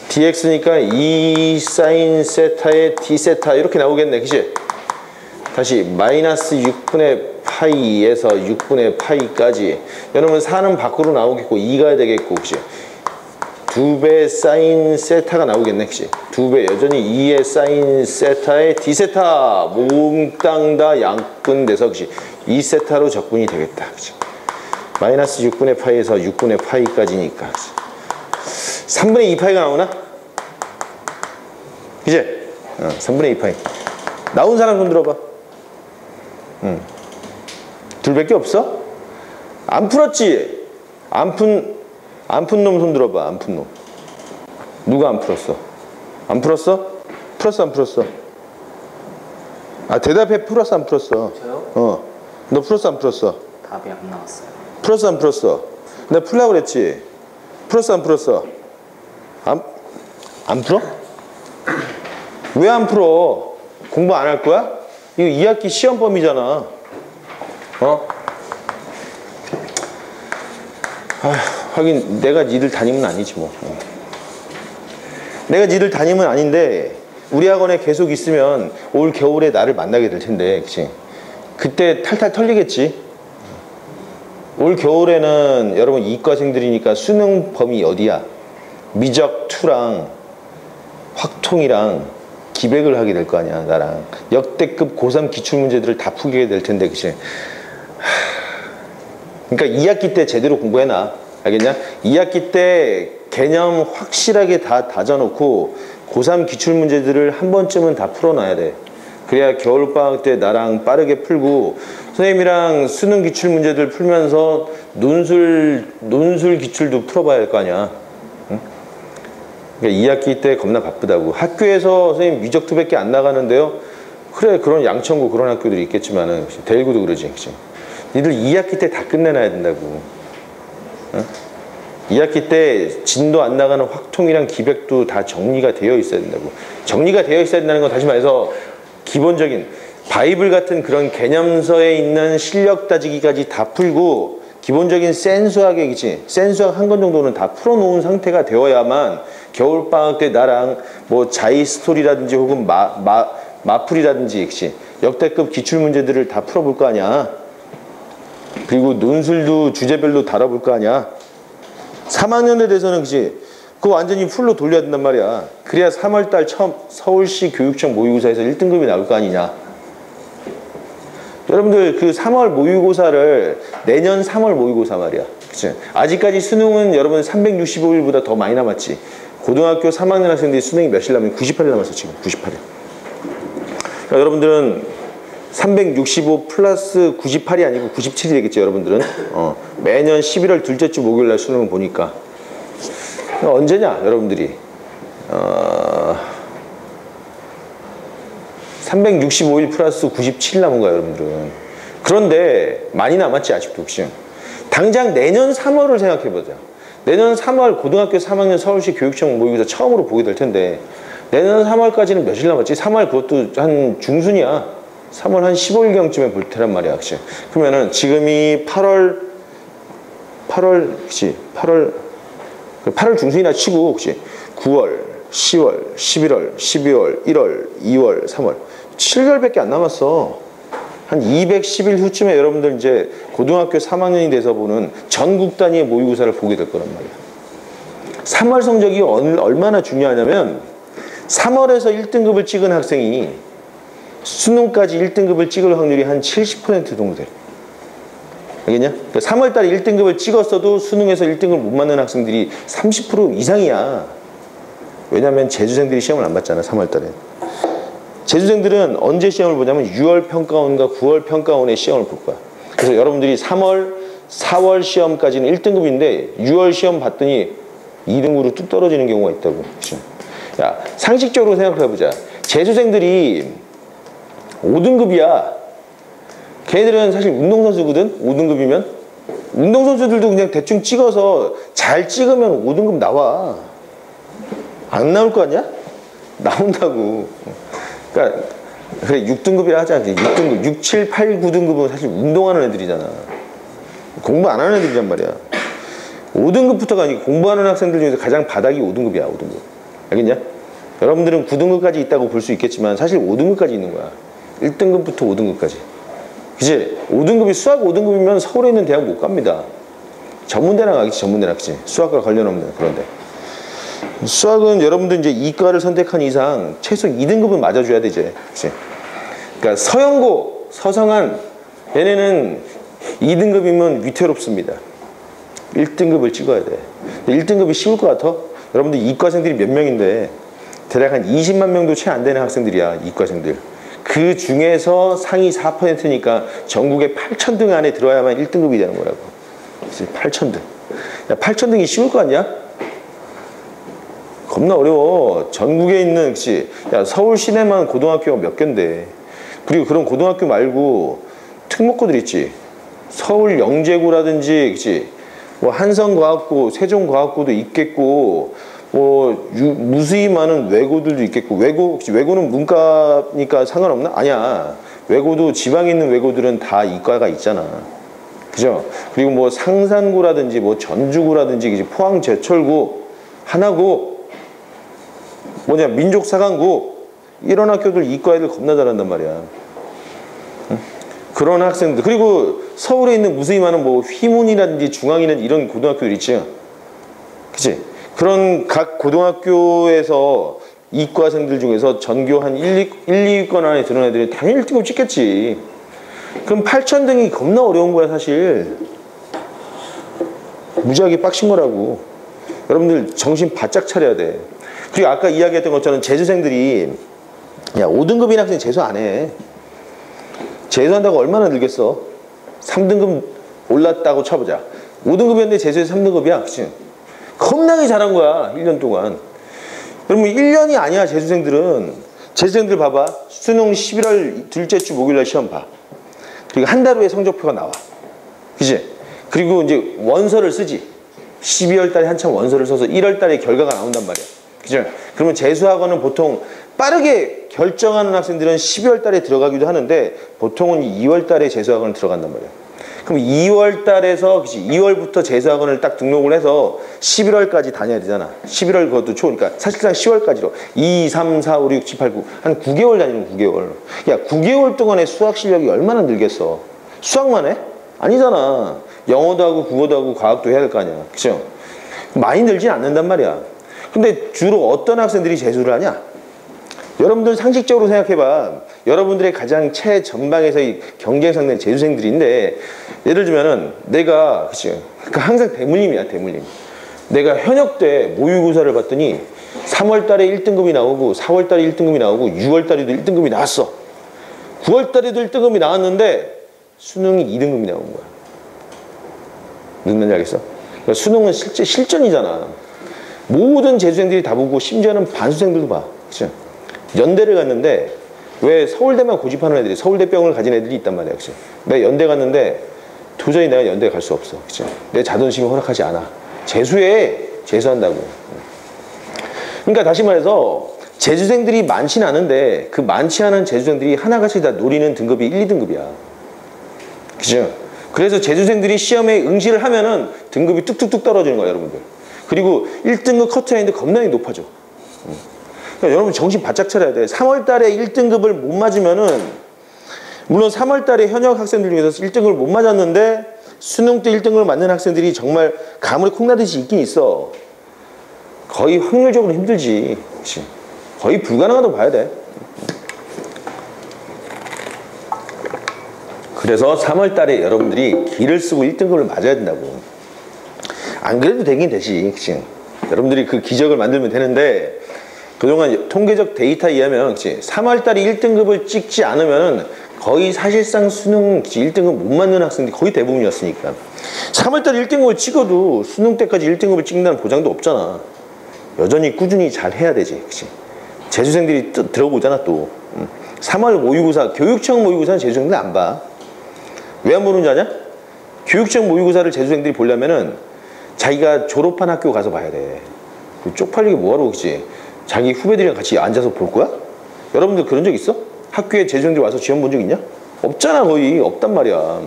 dx니까 2 사인 세타에 d 세타 이렇게 나오겠네. 그치? 다시 마이너스 6분의 파이에서 6분의 파이까지 여러분 4는 밖으로 나오겠고 2가 되겠고, 그치? 2배 사인 세타가 나오겠네. 그치? 2배 여전히 2의 사인 세타에 d 세타 몽땅 다 양분돼서, 그치? 2 세타로 적분이 되겠다. 그치? 마이너스 6분의 파이에서 6분의 파이까지니까, 그치? 3분의 2 파이가 나오나? 그치? 3분의 2 파이 나온 사람 손 들어봐. 둘밖에 없어? 안 풀었지? 안 푼 놈 손 들어봐. 안 푼 놈. 누가 안 풀었어? 안 풀었어? 풀었어 안 풀었어? 아, 대답해. 풀었어 안 풀었어? 저요? 너 풀었어 안 풀었어? 답이 안 나왔어요. 풀었어 안 풀었어? 내가 풀라고 그랬지? 풀었어 안 풀었어? 안 풀어? 왜 안 풀어? 공부 안 할 거야? 이거 2학기 시험범위잖아. 하긴 내가 니들 담임은 아니지 뭐. 내가 니들 담임은 아닌데 우리 학원에 계속 있으면 올 겨울에 나를 만나게 될 텐데, 그치? 그때 탈탈 털리겠지. 올 겨울에는 여러분 이과생들이니까 수능 범위 어디야? 미적 2랑 확통이랑 기백을 하게 될 거 아니야, 나랑. 역대급 고3 기출문제들을 다 풀게 될 텐데, 그치? 그러니까 2학기 때 제대로 공부해놔. 알겠냐? 2학기 때 개념 확실하게 다 다져놓고 고3 기출문제들을 한 번쯤은 다 풀어놔야 돼. 그래야 겨울방학 때 나랑 빠르게 풀고 선생님이랑 수능 기출문제들 풀면서 논술 기출도 풀어봐야 할 거 아니야. 응? 그러니까 2학기 때 겁나 바쁘다고. 학교에서 선생님 미적투밖에 안 나가는데요. 그래, 그런 양천구 그런 학교들이 있겠지만은 대일구도 그러지. 그치? 니들 2학기 때 다 끝내놔야 된다고. 응? 2학기 때 진도 안 나가는 확통이랑 기백도 다 정리가 되어 있어야 된다고. 정리가 되어 있어야 된다는 건 다시 말해서 기본적인 바이블 같은 그런 개념서에 있는 실력 따지기까지 다 풀고 기본적인 센수학에 센수학 한 권 정도는 다 풀어놓은 상태가 되어야만 겨울방학 때 나랑 뭐 자이 스토리라든지 혹은 마풀이라든지 그치? 역대급 기출문제들을 다 풀어볼 거 아니야. 그리고 논술도 주제별로 다뤄볼 거 아니야. 3학년에 대해서는 그치? 그거 완전히 풀로 돌려야 된단 말이야. 그래야 3월달 처음 서울시 교육청 모의고사에서 1등급이 나올 거 아니냐. 여러분들 그 3월 모의고사를 내년 3월 모의고사 말이야. 그치? 아직까지 수능은 여러분 365일보다 더 많이 남았지. 고등학교 3학년 학생들이 수능이 몇일 남았냐? 98일 남았어 지금. 98일. 그러니까 여러분들은 365 플러스 98이 아니고 97이 되겠죠 여러분들은. 매년 11월 둘째 주 목요일날 수능을 보니까. 언제냐 여러분들이 365일 플러스 97 남은 거야 여러분들은. 그런데 많이 남았지 아직도. 그치? 당장 내년 3월을 생각해보자. 내년 3월 고등학교 3학년 서울시 교육청 모의고사 처음으로 보게 될 텐데 내년 3월까지는 며칠 남았지? 3월 그것도 한 중순이야. 3월 한 15일경쯤에 볼 테란 말이야. 그치? 그러면은 지금이 8월 그치? 8월 중순이나 치고 그치? 9월, 10월, 11월, 12월, 1월, 2월, 3월 7개월밖에 안 남았어. 한 210일 후쯤에 여러분들 이제 고등학교 3학년이 돼서 보는 전국 단위의 모의고사를 보게 될 거란 말이야. 3월 성적이 얼마나 중요하냐면 3월에서 1등급을 찍은 학생이 수능까지 1등급을 찍을 확률이 한 70% 정도 돼. 알겠냐? 그러니까 3월달에 1등급을 찍었어도 수능에서 1등급을 못 맞는 학생들이 30% 이상이야. 왜냐면 재수생들이 시험을 안 봤잖아 3월달에. 재수생들은 언제 시험을 보냐면 6월 평가원과 9월 평가원의 시험을 볼 거야. 그래서 여러분들이 3월, 4월 시험까지는 1등급인데 6월 시험 봤더니 2등급으로 뚝 떨어지는 경우가 있다고. 야, 상식적으로 생각해보자. 재수생들이 5등급이야. 걔네들은 사실 운동선수거든? 5등급이면? 운동선수들도 그냥 대충 찍어서 잘 찍으면 5등급 나와. 안 나올 거 아니야? 나온다고. 그러니까 그래 6등급이라 하자. 6등급, 6, 7, 8, 9등급은 사실 운동하는 애들이잖아. 공부 안 하는 애들이란 말이야. 5등급부터가 아니고 공부하는 학생들 중에서 가장 바닥이 5등급이야. 5등급. 알겠냐? 여러분들은 9등급까지 있다고 볼 수 있겠지만 사실 5등급까지 있는 거야. 1등급부터 5등급까지. 그치? 5등급이 수학 5등급이면 서울에 있는 대학 못 갑니다. 전문대나 가겠지. 전문대나. 그치? 수학과 관련 없는 그런데. 수학은 여러분들 이제 이과를 선택한 이상 최소 2등급은 맞아줘야 되지. 그치? 그러니까 서영고, 서성한 얘네는 2등급이면 위태롭습니다. 1등급을 찍어야 돼. 1등급이 쉬울 것 같아? 여러분들 이과생들이 몇 명인데 대략 한 20만 명도 채 안 되는 학생들이야. 이과생들. 그 중에서 상위 4%니까 전국에 8,000등 안에 들어야만 1등급이 되는 거라고. 8,000등. 야, 8,000등이 쉬울 거 아니야? 겁나 어려워. 전국에 있는, 그치? 야, 서울 시내만 고등학교가 몇 개인데. 그리고 그런 고등학교 말고 특목고들 있지. 서울 영재고라든지, 그치? 뭐 한성과학고, 세종과학고도 있겠고, 뭐 무수히 많은 외고들도 있겠고. 혹시 외고는 문과니까 상관없나? 아니야. 외고도 지방에 있는 외고들은 다 이과가 있잖아. 그죠? 그리고 뭐 상산고라든지 뭐 전주고라든지 포항제철고, 하나고, 뭐냐 민족사관고, 이런 학교들 이과 애들 겁나 잘한단 말이야. 응? 그런 학생들. 그리고 서울에 있는 무수히 많은 뭐 휘문이라든지 중앙이라든지 이런 고등학교들 있지. 그치? 그런 각 고등학교에서 이과생들 중에서 전교 한 1, 2위권 안에 드는 애들이 당연히 1등급 찍겠지. 그럼 8,000등이 겁나 어려운 거야 사실. 무지하게 빡신 거라고. 여러분들 정신 바짝 차려야 돼. 그리고 아까 이야기했던 것처럼 재수생들이 야 5등급인 학생 재수 안 해. 재수한다고 얼마나 늘겠어. 3등급 올랐다고 쳐보자. 5등급이었는데 재수에서 3등급이야. 그치? 겁나게 잘한 거야 1년 동안. 그러면 1년이 아니야 재수생들은. 재수생들 봐봐. 수능 11월 둘째 주 목요일날 시험 봐. 그리고 한 달 후에 성적표가 나와. 그치? 그리고 이제 원서를 쓰지. 12월 달에 한참 원서를 써서 1월 달에 결과가 나온단 말이야. 그죠? 그러면 재수학원은 보통 빠르게 결정하는 학생들은 12월 달에 들어가기도 하는데 보통은 2월 달에 재수학원을 들어간단 말이야. 그럼 2월 달에서, 그치? 2월부터 재수학원을 딱 등록을 해서 11월까지 다녀야 되잖아. 11월 그것도 초니까 사실상 10월까지로 2, 3, 4, 5, 6, 7, 8, 9 한 9개월 다니는 9개월. 야 9개월 동안에 수학 실력이 얼마나 늘겠어. 수학만 해? 아니잖아. 영어도 하고 국어도 하고 과학도 해야 될 거 아니야. 그죠? 많이 늘진 않는단 말이야. 근데 주로 어떤 학생들이 재수를 하냐? 여러분들 상식적으로 생각해봐. 여러분들의 가장 최전방에서의 경쟁 상대 재수생들인데 예를 들면은 내가 그치? 그러니까 항상 대물림이야 대물림. 내가 현역 때 모의고사를 봤더니 3월 달에 1등급이 나오고 4월 달에 1등급이 나오고 6월 달에도 1등급이 나왔어. 9월 달에도 1등급이 나왔는데 수능이 2등급이 나온 거야. 무슨 말인지 알겠어? 그러니까 수능은 실제 실전이잖아. 모든 재수생들이 다 보고 심지어는 반수생들도 봐. 그치? 연대를 갔는데 왜 서울대만 고집하는 애들이 서울대병을 가진 애들이 있단 말이야. 그치? 내가 연대 갔는데 도저히 내가 연대 갈 수 없어. 그치? 내 자존심이 허락하지 않아. 재수해. 재수한다고. 그러니까 다시 말해서 재수생들이 많진 않은데 그 많지 않은 재수생들이 하나같이 다 노리는 등급이 1, 2등급이야. 그죠? 그래서 재수생들이 시험에 응시를 하면은 등급이 뚝뚝뚝 떨어지는 거야 여러분들. 그리고 1등급 커트라인도 겁나게 높아져. 그러니까 여러분 정신 바짝 차려야 돼. 3월 달에 1등급을 못 맞으면은 물론 3월 달에 현역 학생들 중에서 1등급을 못 맞았는데 수능 때 1등급을 맞는 학생들이 정말 가물에 콩나듯이 있긴 있어. 거의 확률적으로 힘들지. 그치? 거의 불가능하다고 봐야 돼. 그래서 3월 달에 여러분들이 기를 쓰고 1등급을 맞아야 된다고. 안 그래도 되긴 되지. 그치? 여러분들이 그 기적을 만들면 되는데 그동안 통계적 데이터에 의하면 그치? 3월 달에 1등급을 찍지 않으면 거의 사실상 수능 1등급 못 맞는 학생들이 거의 대부분이었으니까 3월 달에 1등급을 찍어도 수능 때까지 1등급을 찍는다는 보장도 없잖아. 여전히 꾸준히 잘 해야 되지. 그치? 재수생들이 들어보잖아 또. 3월 모의고사, 교육청 모의고사는 재수생들 안 봐. 왜 안 보는 줄 아냐? 교육청 모의고사를 재수생들이 보려면은 자기가 졸업한 학교 가서 봐야 돼. 쪽팔리게 뭐하러 그치? 자기 후배들이랑 같이 앉아서 볼 거야? 여러분들 그런 적 있어? 학교에 재수생들이 와서 시험 본 적 있냐? 없잖아. 거의 없단 말이야.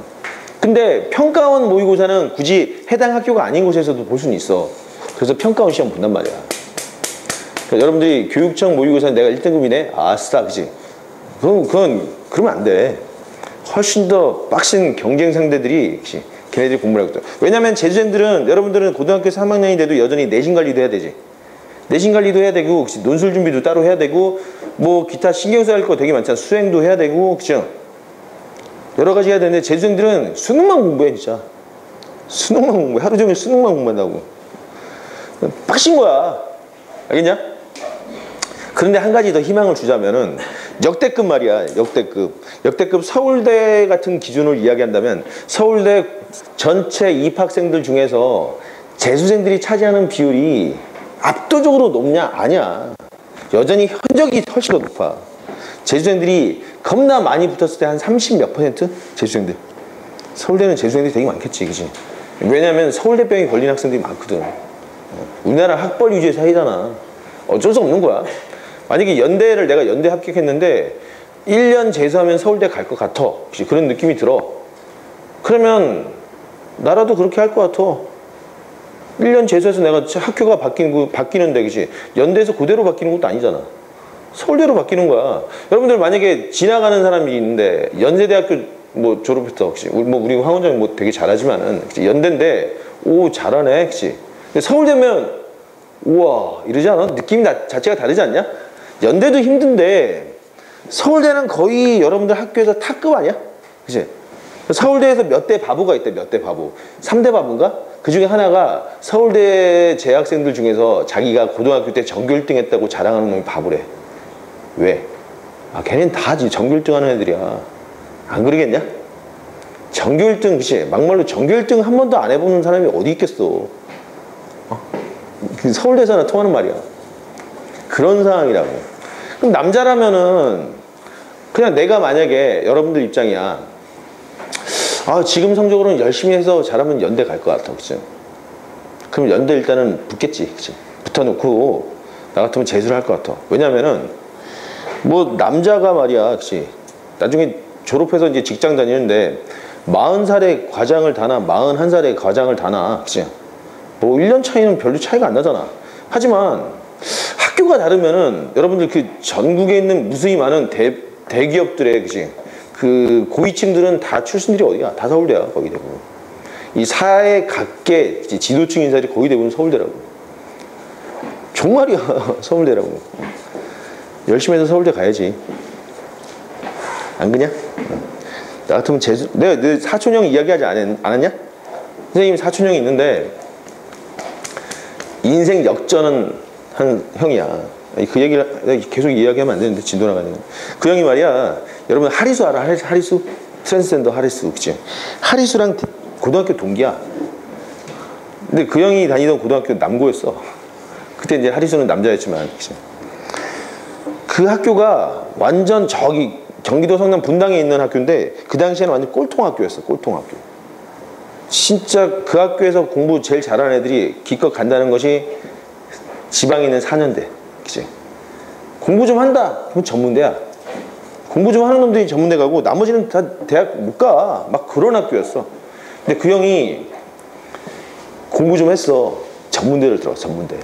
근데 평가원 모의고사는 굳이 해당 학교가 아닌 곳에서도 볼 수는 있어. 그래서 평가원 시험 본단 말이야. 그러니까 여러분들이 교육청 모의고사는 내가 1등급이네? 아싸 그치? 그러면 안 돼. 훨씬 더 빡신 경쟁 상대들이 그치? 걔네들이 공부를 하고 있다. 왜냐면 재수생들은 여러분들은 고등학교 3학년이 돼도 여전히 내신 관리도 해야 되지. 내신 관리도 해야 되고 그치? 논술 준비도 따로 해야 되고 뭐 기타 신경 써야 할 거 되게 많잖아. 수행도 해야 되고 그쵸? 여러 가지 해야 되는데 재수생들은 수능만 공부해 진짜. 수능만 공부해. 하루 종일 수능만 공부한다고. 빡신 거야. 알겠냐? 그런데 한 가지 더 희망을 주자면은 역대급 말이야. 역대급 서울대 같은 기준을 이야기한다면 서울대 전체 입학생들 중에서 재수생들이 차지하는 비율이 압도적으로 높냐? 아니야. 여전히 현저히 훨씬 더 높아. 재수생들이 겁나 많이 붙었을 때 한 30 몇 %? 재수생들. 서울대는 재수생들이 되게 많겠지. 그치? 왜냐면 서울대병이 걸린 학생들이 많거든. 우리나라 학벌 위주의 사회잖아. 어쩔 수 없는 거야. 만약에 연대를 내가 연대 합격했는데 1년 재수하면 서울대 갈 것 같아. 혹시 그런 느낌이 들어. 그러면 나라도 그렇게 할 것 같아. 1년 재수해서 내가 학교가 바뀌는데 그치? 연대에서 그대로 바뀌는 것도 아니잖아. 서울대로 바뀌는 거야. 여러분들 만약에 지나가는 사람이 있는데 연세대학교 뭐 졸업했다 혹시 우리 황 원장님 뭐 되게 잘하지만은 그치? 연대인데 오 잘하네 그치? 근데 서울대면 우와 이러지 않아? 느낌이 자체가 다르지 않냐? 연대도 힘든데 서울대는 거의 여러분들 학교에서 탑급 아니야? 그치? 서울대에서 몇 대 바보가 있대. 몇 대 바보. 3대 바보인가? 그 중에 하나가 서울대 재학생들 중에서 자기가 고등학교 때 전교 1등 했다고 자랑하는 놈이 바보래. 왜? 아, 걔는 다 전교 1등 하는 애들이야. 안 그러겠냐? 전교 1등, 그치? 막말로 전교 1등 한 번도 안 해보는 사람이 어디 있겠어. 서울대에서나 통하는 말이야. 그런 상황이라고. 그럼 남자라면은 그냥 내가 만약에 여러분들 입장이야. 아, 지금 성적으로는 열심히 해서 잘하면 연대 갈 것 같아. 그치? 그럼 연대 일단은 붙겠지. 그치? 붙어놓고 나 같으면 재수를 할 것 같아. 왜냐면은 뭐 남자가 말이야. 그치? 나중에 졸업해서 이제 직장 다니는데 40살에 과장을 다나 41살에 과장을 다나. 그치? 뭐 1년 차이는 별로 차이가 안 나잖아. 하지만 학교가 다르면은 여러분들 그 전국에 있는 무수히 많은 대기업들의 그치? 그 고위층들은 다 출신들이 어디야? 다 서울대야. 거의 대부분. 이 사회 각계 지도층 인사들이 거의 대부분 서울대라고. 정말이야. 서울대라고. 열심히 해서 서울대 가야지. 안 그냐? 나 같으면 내가 내 사촌형 이야기하지 않았냐? 선생님 사촌형이 있는데 인생 역전은 한 형이야. 그 얘기를 계속 이야기하면 안 되는데 진도 나가는 그 형이 말이야. 여러분 하리수 알아? 하리수? 트랜스젠더 하리수. 그치? 하리수랑 고등학교 동기야. 근데 그 형이 다니던 고등학교 남고였어. 그때 이제 하리수는 남자였지만. 그치? 그 학교가 완전 저기 경기도 성남 분당에 있는 학교인데 그 당시에는 완전 꼴통학교였어. 꼴통학교. 진짜 그 학교에서 공부 제일 잘하는 애들이 기껏 간다는 것이 지방에 있는 4년대. 그치? 공부 좀 한다. 그럼 전문대야. 공부 좀 하는 놈들이 전문대 가고 나머지는 다 대학 못 가. 막 그런 학교였어. 근데 그 형이 공부 좀 했어. 전문대를 들어갔어. 전문대.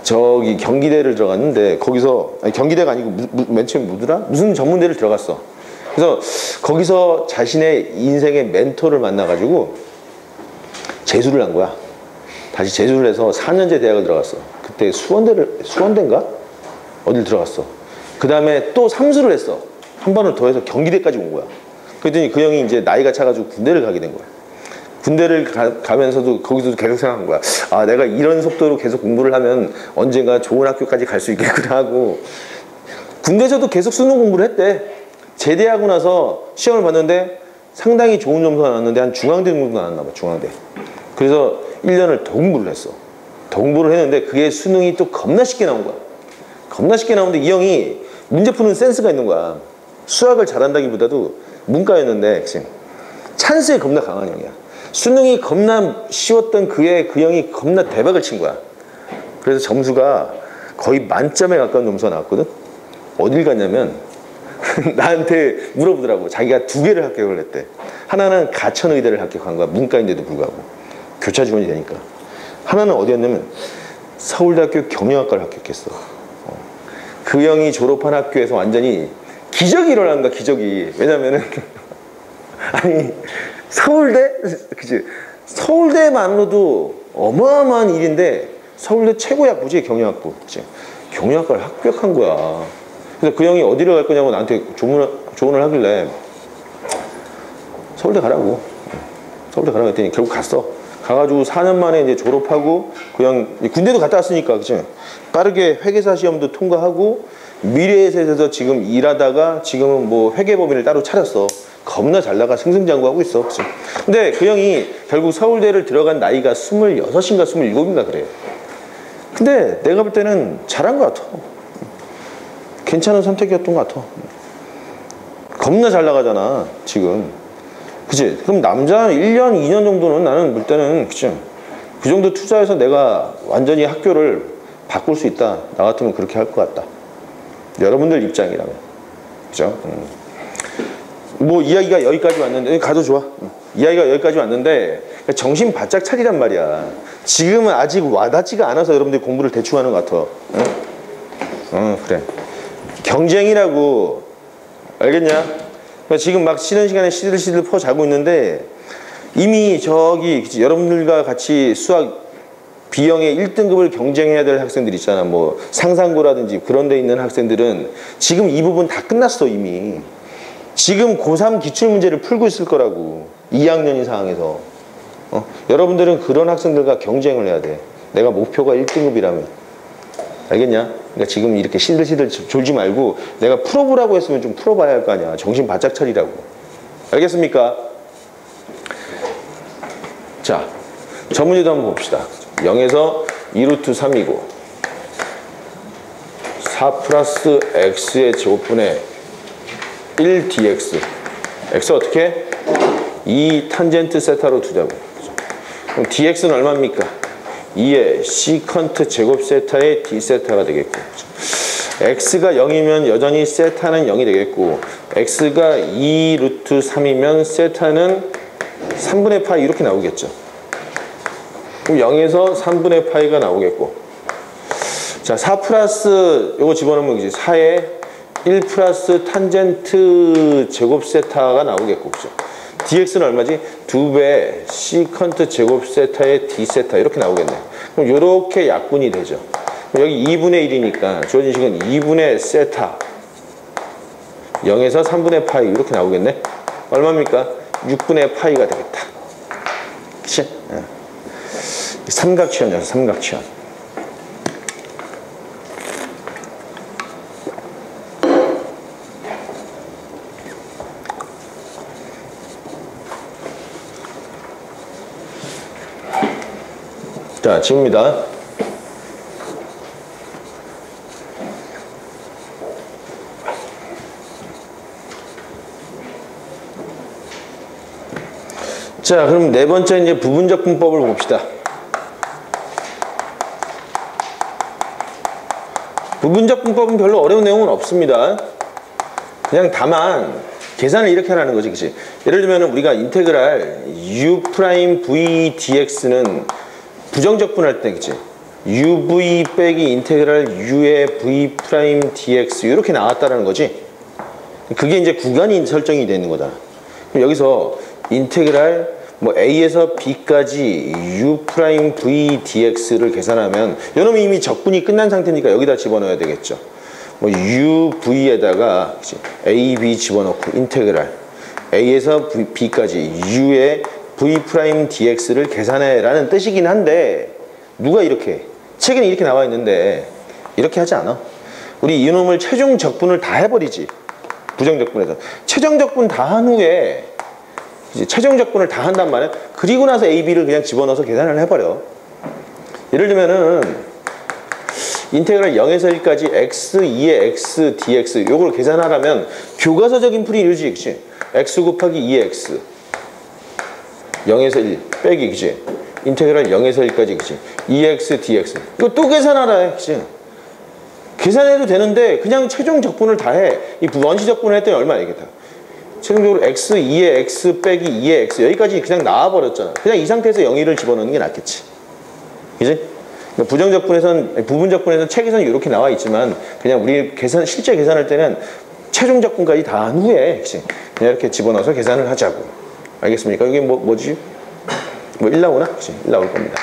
저기 경기대를 들어갔는데 거기서 아니, 경기대가 아니고 맨 처음에 뭐더라? 무슨 전문대를 들어갔어. 그래서 거기서 자신의 인생의 멘토를 만나가지고 재수를 한 거야. 다시 재수를 해서 4년제 대학을 들어갔어. 그때 수원대인가? 어딜 들어갔어. 그 다음에 또 삼수를 했어. 한 번을 더 해서 경기대까지 온 거야. 그랬더니 그 형이 이제 나이가 차가지고 군대를 가게 된 거야. 군대를 가면서도 거기서도 계속 생각한 거야. 아, 내가 이런 속도로 계속 공부를 하면 언젠가 좋은 학교까지 갈 수 있겠구나 하고 군대에서도 계속 수능 공부를 했대. 제대하고 나서 시험을 봤는데 상당히 좋은 점수가 나왔는데 한 중앙대 정도 나왔나 봐. 중앙대. 그래서 1년을 더 공부를 했어. 더 공부를 했는데 그게 수능이 또 겁나 쉽게 나온 거야. 겁나 쉽게 나오는데 이 형이 문제 푸는 센스가 있는 거야. 수학을 잘한다기보다도 문과였는데 그치? 찬스에 겁나 강한 형이야. 수능이 겁나 쉬웠던 그 형이 겁나 대박을 친 거야. 그래서 점수가 거의 만점에 가까운 점수가 나왔거든. 어딜 갔냐면 나한테 물어보더라고. 자기가 2개를 합격을 했대. 하나는 가천의대를 합격한 거야. 문과인데도 불구하고 교차 지원이 되니까. 하나는 어디였냐면 서울대학교 경영학과를 합격했어. 그 형이 졸업한 학교에서 완전히 기적이 일어난 거야. 기적이. 왜냐면은 아니 서울대? 그치? 서울대만으로도 어마어마한 일인데 서울대 최고의 학부지 경영학부. 그치? 경영학과를 합격한 거야. 그래서 그 형이 어디로 갈 거냐고 나한테 조언을 하길래 서울대 가라고. 서울대 가라고 했더니 결국 갔어. 가가지고 4년 만에 이제 졸업하고 그 형 군대도 갔다 왔으니까 그치? 빠르게 회계사 시험도 통과하고 미래에셋에서 지금 일하다가 지금은 뭐 회계법인을 따로 차렸어. 겁나 잘 나가 승승장구하고 있어. 그치? 근데 그 형이 결국 서울대를 들어간 나이가 26인가 27인가 그래. 근데 내가 볼 때는 잘한 것 같아. 괜찮은 선택이었던 것 같아. 겁나 잘 나가잖아 지금. 그치? 그럼 남자 1년 2년 정도는 나는 볼 때는 그치? 그 정도 투자해서 내가 완전히 학교를 바꿀 수 있다. 나 같으면 그렇게 할 것 같다. 여러분들 입장이라면. 그죠? 뭐 이야기가 여기까지 왔는데 가도 좋아. 이야기가 여기까지 왔는데 정신 바짝 차리란 말이야. 지금은 아직 와닿지가 않아서 여러분들이 공부를 대충 하는 것 같아. 응? 그래. 경쟁이라고. 알겠냐? 지금 막 쉬는 시간에 시들시들 퍼 자고 있는데 이미 저기 여러분들과 같이 수학 B형의 1등급을 경쟁해야 될 학생들 있잖아. 뭐 상상고라든지 그런 데 있는 학생들은 지금 이 부분 다 끝났어 이미. 지금 고3 기출문제를 풀고 있을 거라고. 2학년인 상황에서. 여러분들은 그런 학생들과 경쟁을 해야 돼. 내가 목표가 1등급이라면. 알겠냐? 그러니까 지금 이렇게 시들시들 졸지 말고 내가 풀어보라고 했으면 좀 풀어봐야 할 거 아니야. 정신 바짝 차리라고. 알겠습니까? 자, 저 문제도 한번 봅시다. 0에서 2루트 3이고 4 플러스 x의 제곱분의 1 dx. x 어떻게? 2 탄젠트 세타로 두자고. 그럼 dx는 얼마입니까? 2의 시컨트 제곱 세타의 d 세타가 되겠고, x가 0이면 여전히 세타는 0이 되겠고, x가 2 루트 3이면 세타는 3분의 파이 이렇게 나오겠죠. 그럼 0에서 3분의 파이가 나오겠고, 자, 4 플러스 요거 집어넣으면 이제 4에 1 플러스 탄젠트 제곱 세타가 나오겠고, 그죠? dx는 얼마지? 2배 시컨트 제곱 세타의 d 세타 이렇게 나오겠네. 그럼 이렇게 약분이 되죠. 여기 2분의 1이니까 주어진 식은 2분의 세타 0에서 3분의 파이 이렇게 나오겠네. 얼마입니까? 6분의 파이가 되겠다. 그치? 삼각치원이야, 삼각치원. 자, 지웁니다. 자, 그럼 네 번째 이제 부분적 분법을 봅시다. 부분적 분법은 별로 어려운 내용은 없습니다. 그냥 다만 계산을 이렇게 하라는 거지, 그치? 예를 들면 우리가 인테그랄 u' v dx는 부정적분할 때, 그치? uv 빼기 인테그랄 u의 v' dx 이렇게 나왔다라는 거지. 그게 이제 구간이 설정이 되는 거다. 그럼 여기서 인테그랄 뭐 a에서 b까지 u'v dx를 계산하면 요놈이 이미 적분이 끝난 상태니까 여기다 집어넣어야 되겠죠. 뭐 uv에다가 a, b 집어넣고 인테그랄 a에서 b까지 u의 v' dx를 계산해 라는 뜻이긴 한데, 누가 이렇게 책에는 이렇게 나와 있는데 이렇게 하지 않아. 우리 이놈을 최종 적분을 다 해버리지. 부정적분에서 최종 적분 다 한 후에 이제 최종 적분을 다 한단 말이야. 그리고 나서 a, b를 그냥 집어넣어서 계산을 해버려. 예를 들면은 인테그랄 0에서 1까지 x, 2의 x, dx 요걸 계산하려면 교과서적인 풀이 이러지, 그치? x 곱하기 2의 x 0에서 1 빼기, 그치? 인테그랄 0에서 1까지, 그치? 2x, dx 이거 또 계산하라, 그치? 계산해도 되는데 그냥 최종 적분을 다 해. 이 원시 적분을 했더니 얼마 알겠다. 최종적으로 x, 2의 x 빼기 2의 x 여기까지 그냥 나와버렸잖아. 그냥 이 상태에서 0,1을 집어넣는 게 낫겠지. 그치? 그러니까 부정적분에서는, 부분적분에서는 책에서는 이렇게 나와 있지만 그냥 우리 실제 계산할 때는 최종 적분까지 다 한 후에, 그치? 그냥 이렇게 집어넣어서 계산을 하자고. 알겠습니까? 이게 뭐지? 뭐 1 나오나? 그치? 1 나올 겁니다.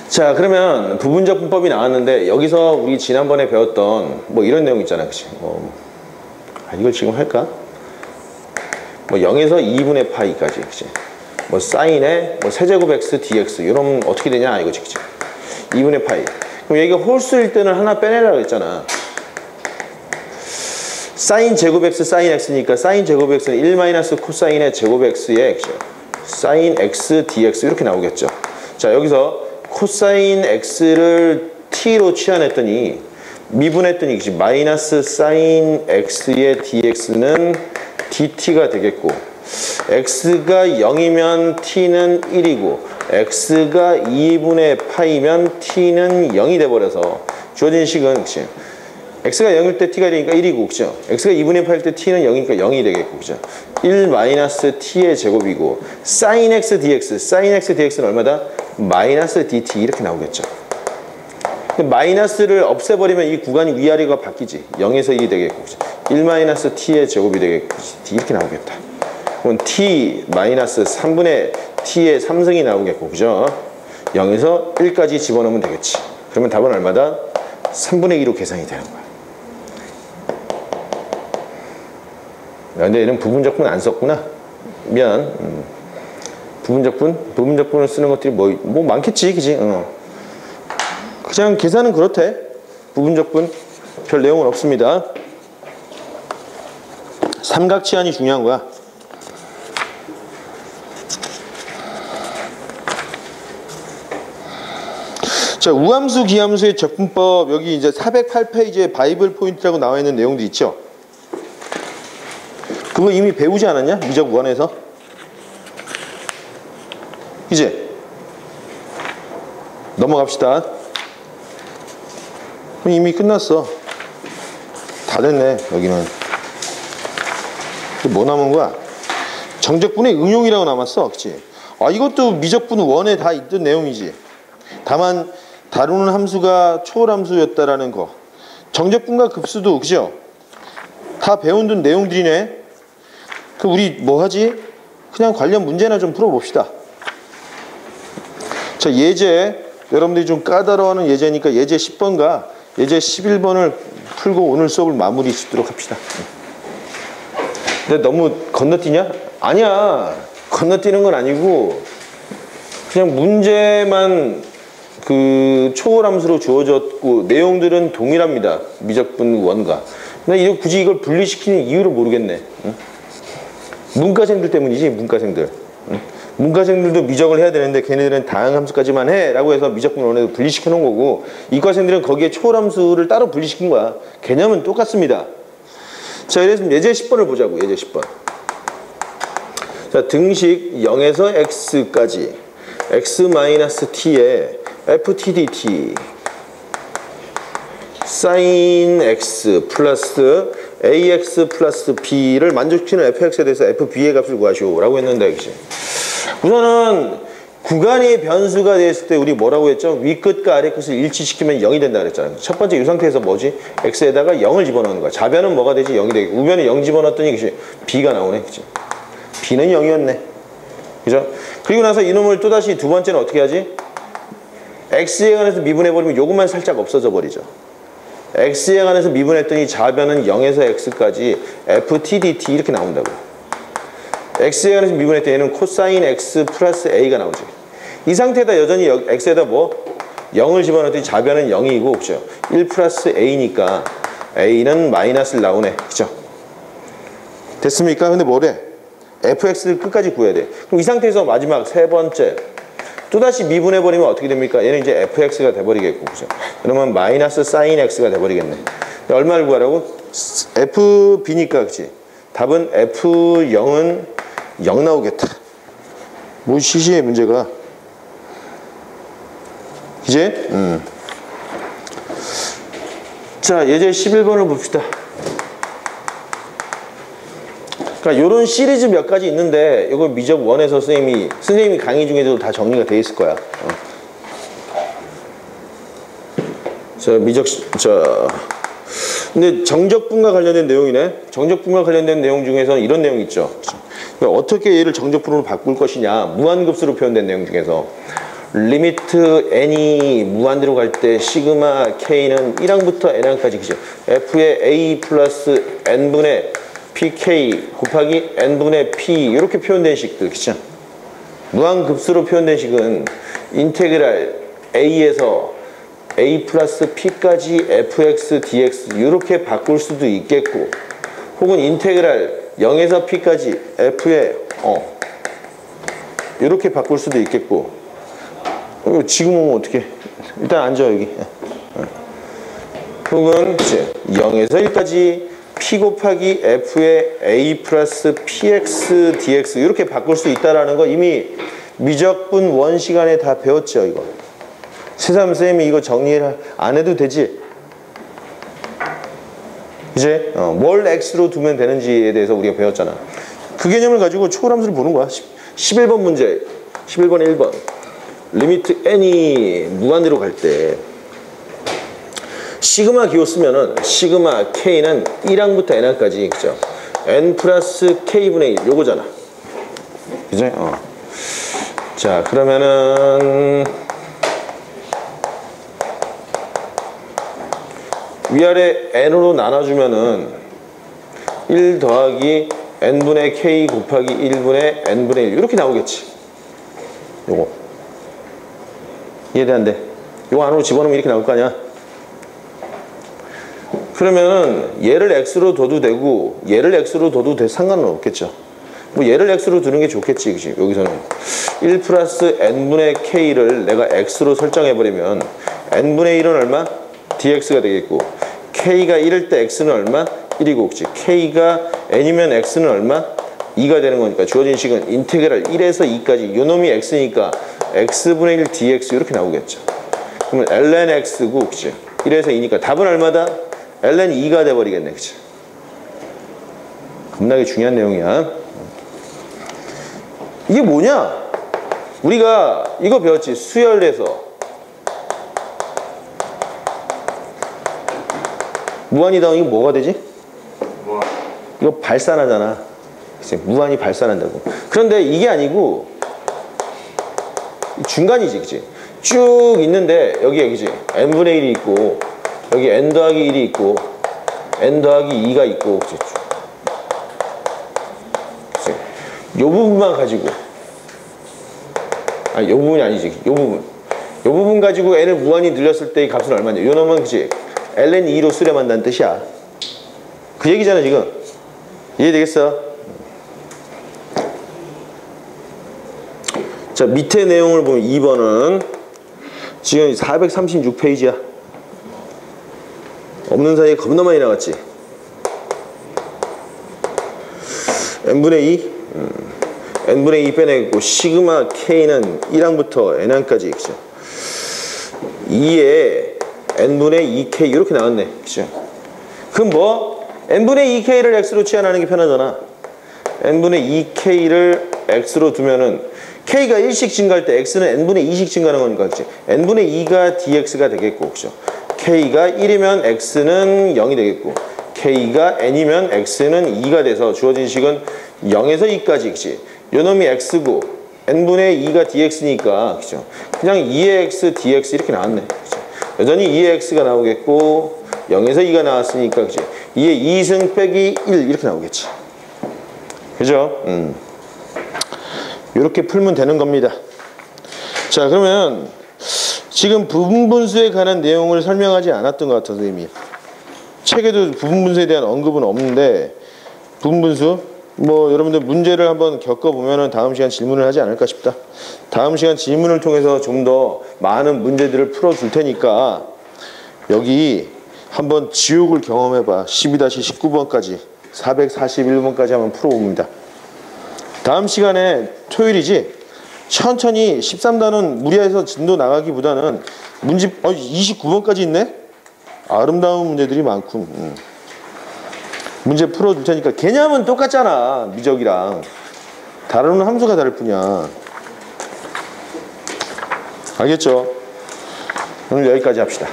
자, 그러면 부분적 분법이 나왔는데 여기서 우리 지난번에 배웠던 뭐 이런 내용 있잖아, 그치? 이걸 지금 할까? 뭐 0에서 2분의 파이까지, 그치? 뭐 사인에 뭐 세제곱 x dx 이러면 어떻게 되냐 이거지, 그치? 2분의 파이. 그럼 여기가 홀수일 때는 하나 빼내라고 했잖아. 사인 제곱 x 사인 x니까 사인 제곱 x는 1 마이너스 코사인의 제곱 x에 사인 x dx 이렇게 나오겠죠. 자, 여기서 코사인 x를 t로 치환했더니 미분했더니 그치? 마이너스 사인 x의 dx는 dt가 되겠고, x가 0이면 t는 1이고 x가 2분의 파이면 t는 0이 돼버려서 주어진 식은, 그치? x가 0일 때 t가 되니까 1이고, 그죠? x가 2분의 파일 때 t는 0이니까 0이 되겠고, 그죠? 1 마이너스 t의 제곱이고 sin x dx, sin x dx는 얼마다? 마이너스 dt 이렇게 나오겠죠. 마이너스를 없애버리면 이 구간이 위아래가 바뀌지. 0에서 1이 되겠고, 그죠? 1 마이너스 t의 제곱이 되겠고, 이렇게 나오겠다. 그럼 t 마이너스 3분의 t의 3승이 나오겠고, 그죠? 0에서 1까지 집어넣으면 되겠지. 그러면 답은 얼마다? 3분의 2로 계산이 되는 거야. 근데 얘는 부분적분 안 썼구나. 미안. 부분적분을 쓰는 것들이 뭐 많겠지, 그지? 그냥 계산은 그렇대. 부분적분 별 내용은 없습니다. 삼각치환이 중요한 거야. 자, 우함수, 기함수의 적분법, 여기 이제 408페이지에 바이블 포인트라고 나와 있는 내용도 있죠. 그거 이미 배우지 않았냐? 미적 원에서. 이제 넘어갑시다. 이미 끝났어. 다 됐네. 여기는 뭐 남은 거야? 정적분의 응용이라고 남았어. 그치? 이것도 미적분 원에 다 있던 내용이지. 다만 다루는 함수가 초월함수였다라는 거. 정적분과 급수도, 그죠? 다 배운 내용들이네. 우리 뭐 하지? 그냥 관련 문제나 좀 풀어봅시다. 자, 예제. 여러분들이 좀 까다로워하는 예제니까 예제 10번과 예제 11번을 풀고 오늘 수업을 마무리 짓도록 합시다. 근데 너무 건너뛰냐? 아니야. 건너뛰는 건 아니고 그냥 문제만 그 초월함수로 주어졌고 내용들은 동일합니다. 미적분 원과. 근데 굳이 이걸 분리시키는 이유를 모르겠네. 응? 문과생들 때문이지. 문과생들. 응? 문과생들도 미적을 해야 되는데 걔네들은 다항함수까지만 해 라고 해서 미적분 원에서 분리시켜 놓은 거고, 이과생들은 거기에 초월함수를 따로 분리시킨 거야. 개념은 똑같습니다. 자, 그래서 예제 10번을 보자고. 예제 10번. 자, 등식 0에서 x까지 x-t에 ftdt sin x 플러스 ax 플러스 b를 만족시키는 fx에 대해서 fb의 값을 구하시오 라고 했는데, 그치? 우선은 구간이 변수가 됐을 때 우리 뭐라고 했죠? 위끝과 아래끝을 일치시키면 0이 된다 그랬잖아요. 첫 번째 이 상태에서 뭐지? x에다가 0을 집어넣는 거야. 좌변은 뭐가 되지? 0이 되겠고, 우변에 0 집어넣었더니 그치? b가 나오네. 그치? b는 0이었네. 그죠? 그리고 나서 이놈을 또다시 두 번째는 어떻게 하지? x에 관해서 미분해버리면 요것만 살짝 없어져 버리죠. x에 관해서 미분했더니 좌변은 0에서 x까지 ftdt 이렇게 나온다고. x에 관해서 미분했더니 얘는 코사인 x 플러스 a가 나오지. 이 상태에다 여전히 x에다 뭐 0을 집어넣었더니 좌변은 0이고, 그죠? 1 플러스 a니까 a는 마이너스를 나오네. 그죠? 됐습니까? 근데 뭐래? fx를 끝까지 구해야 돼. 그럼 이 상태에서 마지막 세 번째 또다시 미분해버리면 어떻게 됩니까? 얘는 이제 fx가 돼버리겠고, 그죠? 그러면 마이너스 사인 x가 돼버리겠네. 얼마를 구하라고? fb니까, 그치? 답은 f0은 0 나오겠다. 뭐 시시해 문제가. 이제 자, 예제 11번을 봅시다. 그러니까 이런 시리즈 몇 가지 있는데 이거 미적 원에서 선생님이 강의 중에도 다 정리가 돼 있을 거야. 근데 정적분과 관련된 내용이네. 정적분과 관련된 내용 중에서는 이런 내용 있죠. 그러니까 어떻게 얘를 정적분으로 바꿀 것이냐. 무한급수로 표현된 내용 중에서 리미트 n이 무한대로 갈 때 시그마 k는 1항부터 n항까지, 그죠? f의 a 플러스 n분의 pk 곱하기 n분의 p 이렇게 표현된 식들, 그쵸? 무한급수로 표현된 식은 인테그랄 a에서 a 플러스 p까지 fx dx 이렇게 바꿀 수도 있겠고, 혹은 인테그랄 0에서 p까지 f의 이렇게 바꿀 수도 있겠고, 지금 오면 어떻게? 일단 앉아 여기. 혹은 0에서 1까지 p 곱하기 f의 a 플러스 px dx 이렇게 바꿀 수 있다라는 거 이미 미적분 원 시간에 다 배웠죠. 이거 세삼쌤이 이거 정리를 안 해도 되지. 이제 뭘 x로 두면 되는지에 대해서 우리가 배웠잖아. 그 개념을 가지고 초월함수를 보는 거야. 11번 문제, 11번 1번 리미트 n이 무한대로 갈 때 시그마 기호 쓰면은 시그마 k는 1항부터 n항까지, 그죠? n 플러스 k분의 1 요거잖아. 그죠? 자, 그러면은 위아래 n으로 나눠주면은 1 더하기 n분의 k 곱하기 1분의 n분의 1 이렇게 나오겠지. 요거 이해돼 안 돼? 요거 안으로 집어넣으면 이렇게 나올 거 아니야? 그러면은 얘를 x로 둬도 되고 얘를 x로 둬도 돼 상관은 없겠죠. 뭐 얘를 x로 두는 게 좋겠지, 그치? 여기서는 1 플러스 n분의 k를 내가 x로 설정해버리면 n분의 1은 얼마? dx가 되겠고 k가 1일 때 x는 얼마? 1이고 그치? k가 n이면 x는 얼마? 2가 되는 거니까 주어진 식은 인테그랄 1에서 2까지 요 놈이 x니까 x분의 1 dx 이렇게 나오겠죠. 그러면 ln x고 그치? 1에서 2니까 답은 얼마다? ln 2가 돼버리겠네, 그치? 겁나게 중요한 내용이야. 이게 뭐냐? 우리가 이거 배웠지? 수열에서 무한히 더하기 뭐가 되지? 이거 발산하잖아. 그치? 무한히 발산한다고. 그런데 이게 아니고 중간이지, 그치? 쭉 있는데 여기 그치? n분의 1이 있고 여기 n 더하기 1이 있고 n 더하기 2가 있고 그치? 요 부분만 가지고 아니 요 부분이 아니지 요 부분 가지고 n을 무한히 늘렸을 때의 값은 얼마냐 요 놈은 그치 ln 2로 수렴한다는 뜻이야. 그 얘기잖아 지금. 이해되겠어? 자 밑에 내용을 보면 2번은 지금 436페이지야. 없는 사이에 겁나 많이 나갔지. n분의 2 n분의 2 빼내고 시그마 k는 1항부터 n항까지 그죠? 2에 n분의 2k 이렇게 나왔네, 그죠? 그럼 뭐 n분의 2k를 x로 치환하는 게 편하잖아. n분의 2k를 x로 두면은 k가 1씩 증가할 때 x는 n분의 2씩 증가하는 거니까 그치? n분의 2가 dx가 되겠고 그죠? k가 1이면 x는 0이 되겠고 k가 n이면 x는 2가 돼서 주어진 식은 0에서 2까지 그치? 요 놈이 x고 n분의 2가 dx니까 그죠? 그냥 2의 x dx 이렇게 나왔네, 그죠? 여전히 2의 x가 나오겠고 0에서 2가 나왔으니까 그치? 2의 2승 빼기 1 이렇게 나오겠지. 그죠? 이렇게 풀면 되는 겁니다. 자 그러면 지금 부분분수에 관한 내용을 설명하지 않았던 것 같아서 이미 책에도 부분분수에 대한 언급은 없는데 부분분수 뭐 여러분들 문제를 한번 겪어보면 다음 시간 질문을 하지 않을까 싶다. 다음 시간 질문을 통해서 좀 더 많은 문제들을 풀어줄 테니까 여기 한번 지옥을 경험해봐. 12-19번까지 441번까지 한번 풀어봅니다. 다음 시간에 토요일이지? 천천히 13단원 무리해서 진도 나가기보다는 문제 29번까지 있네? 아름다운 문제들이 많군. 문제 풀어줄 테니까 개념은 똑같잖아. 미적이랑 다루는 함수가 다를 뿐이야. 알겠죠? 오늘 여기까지 합시다.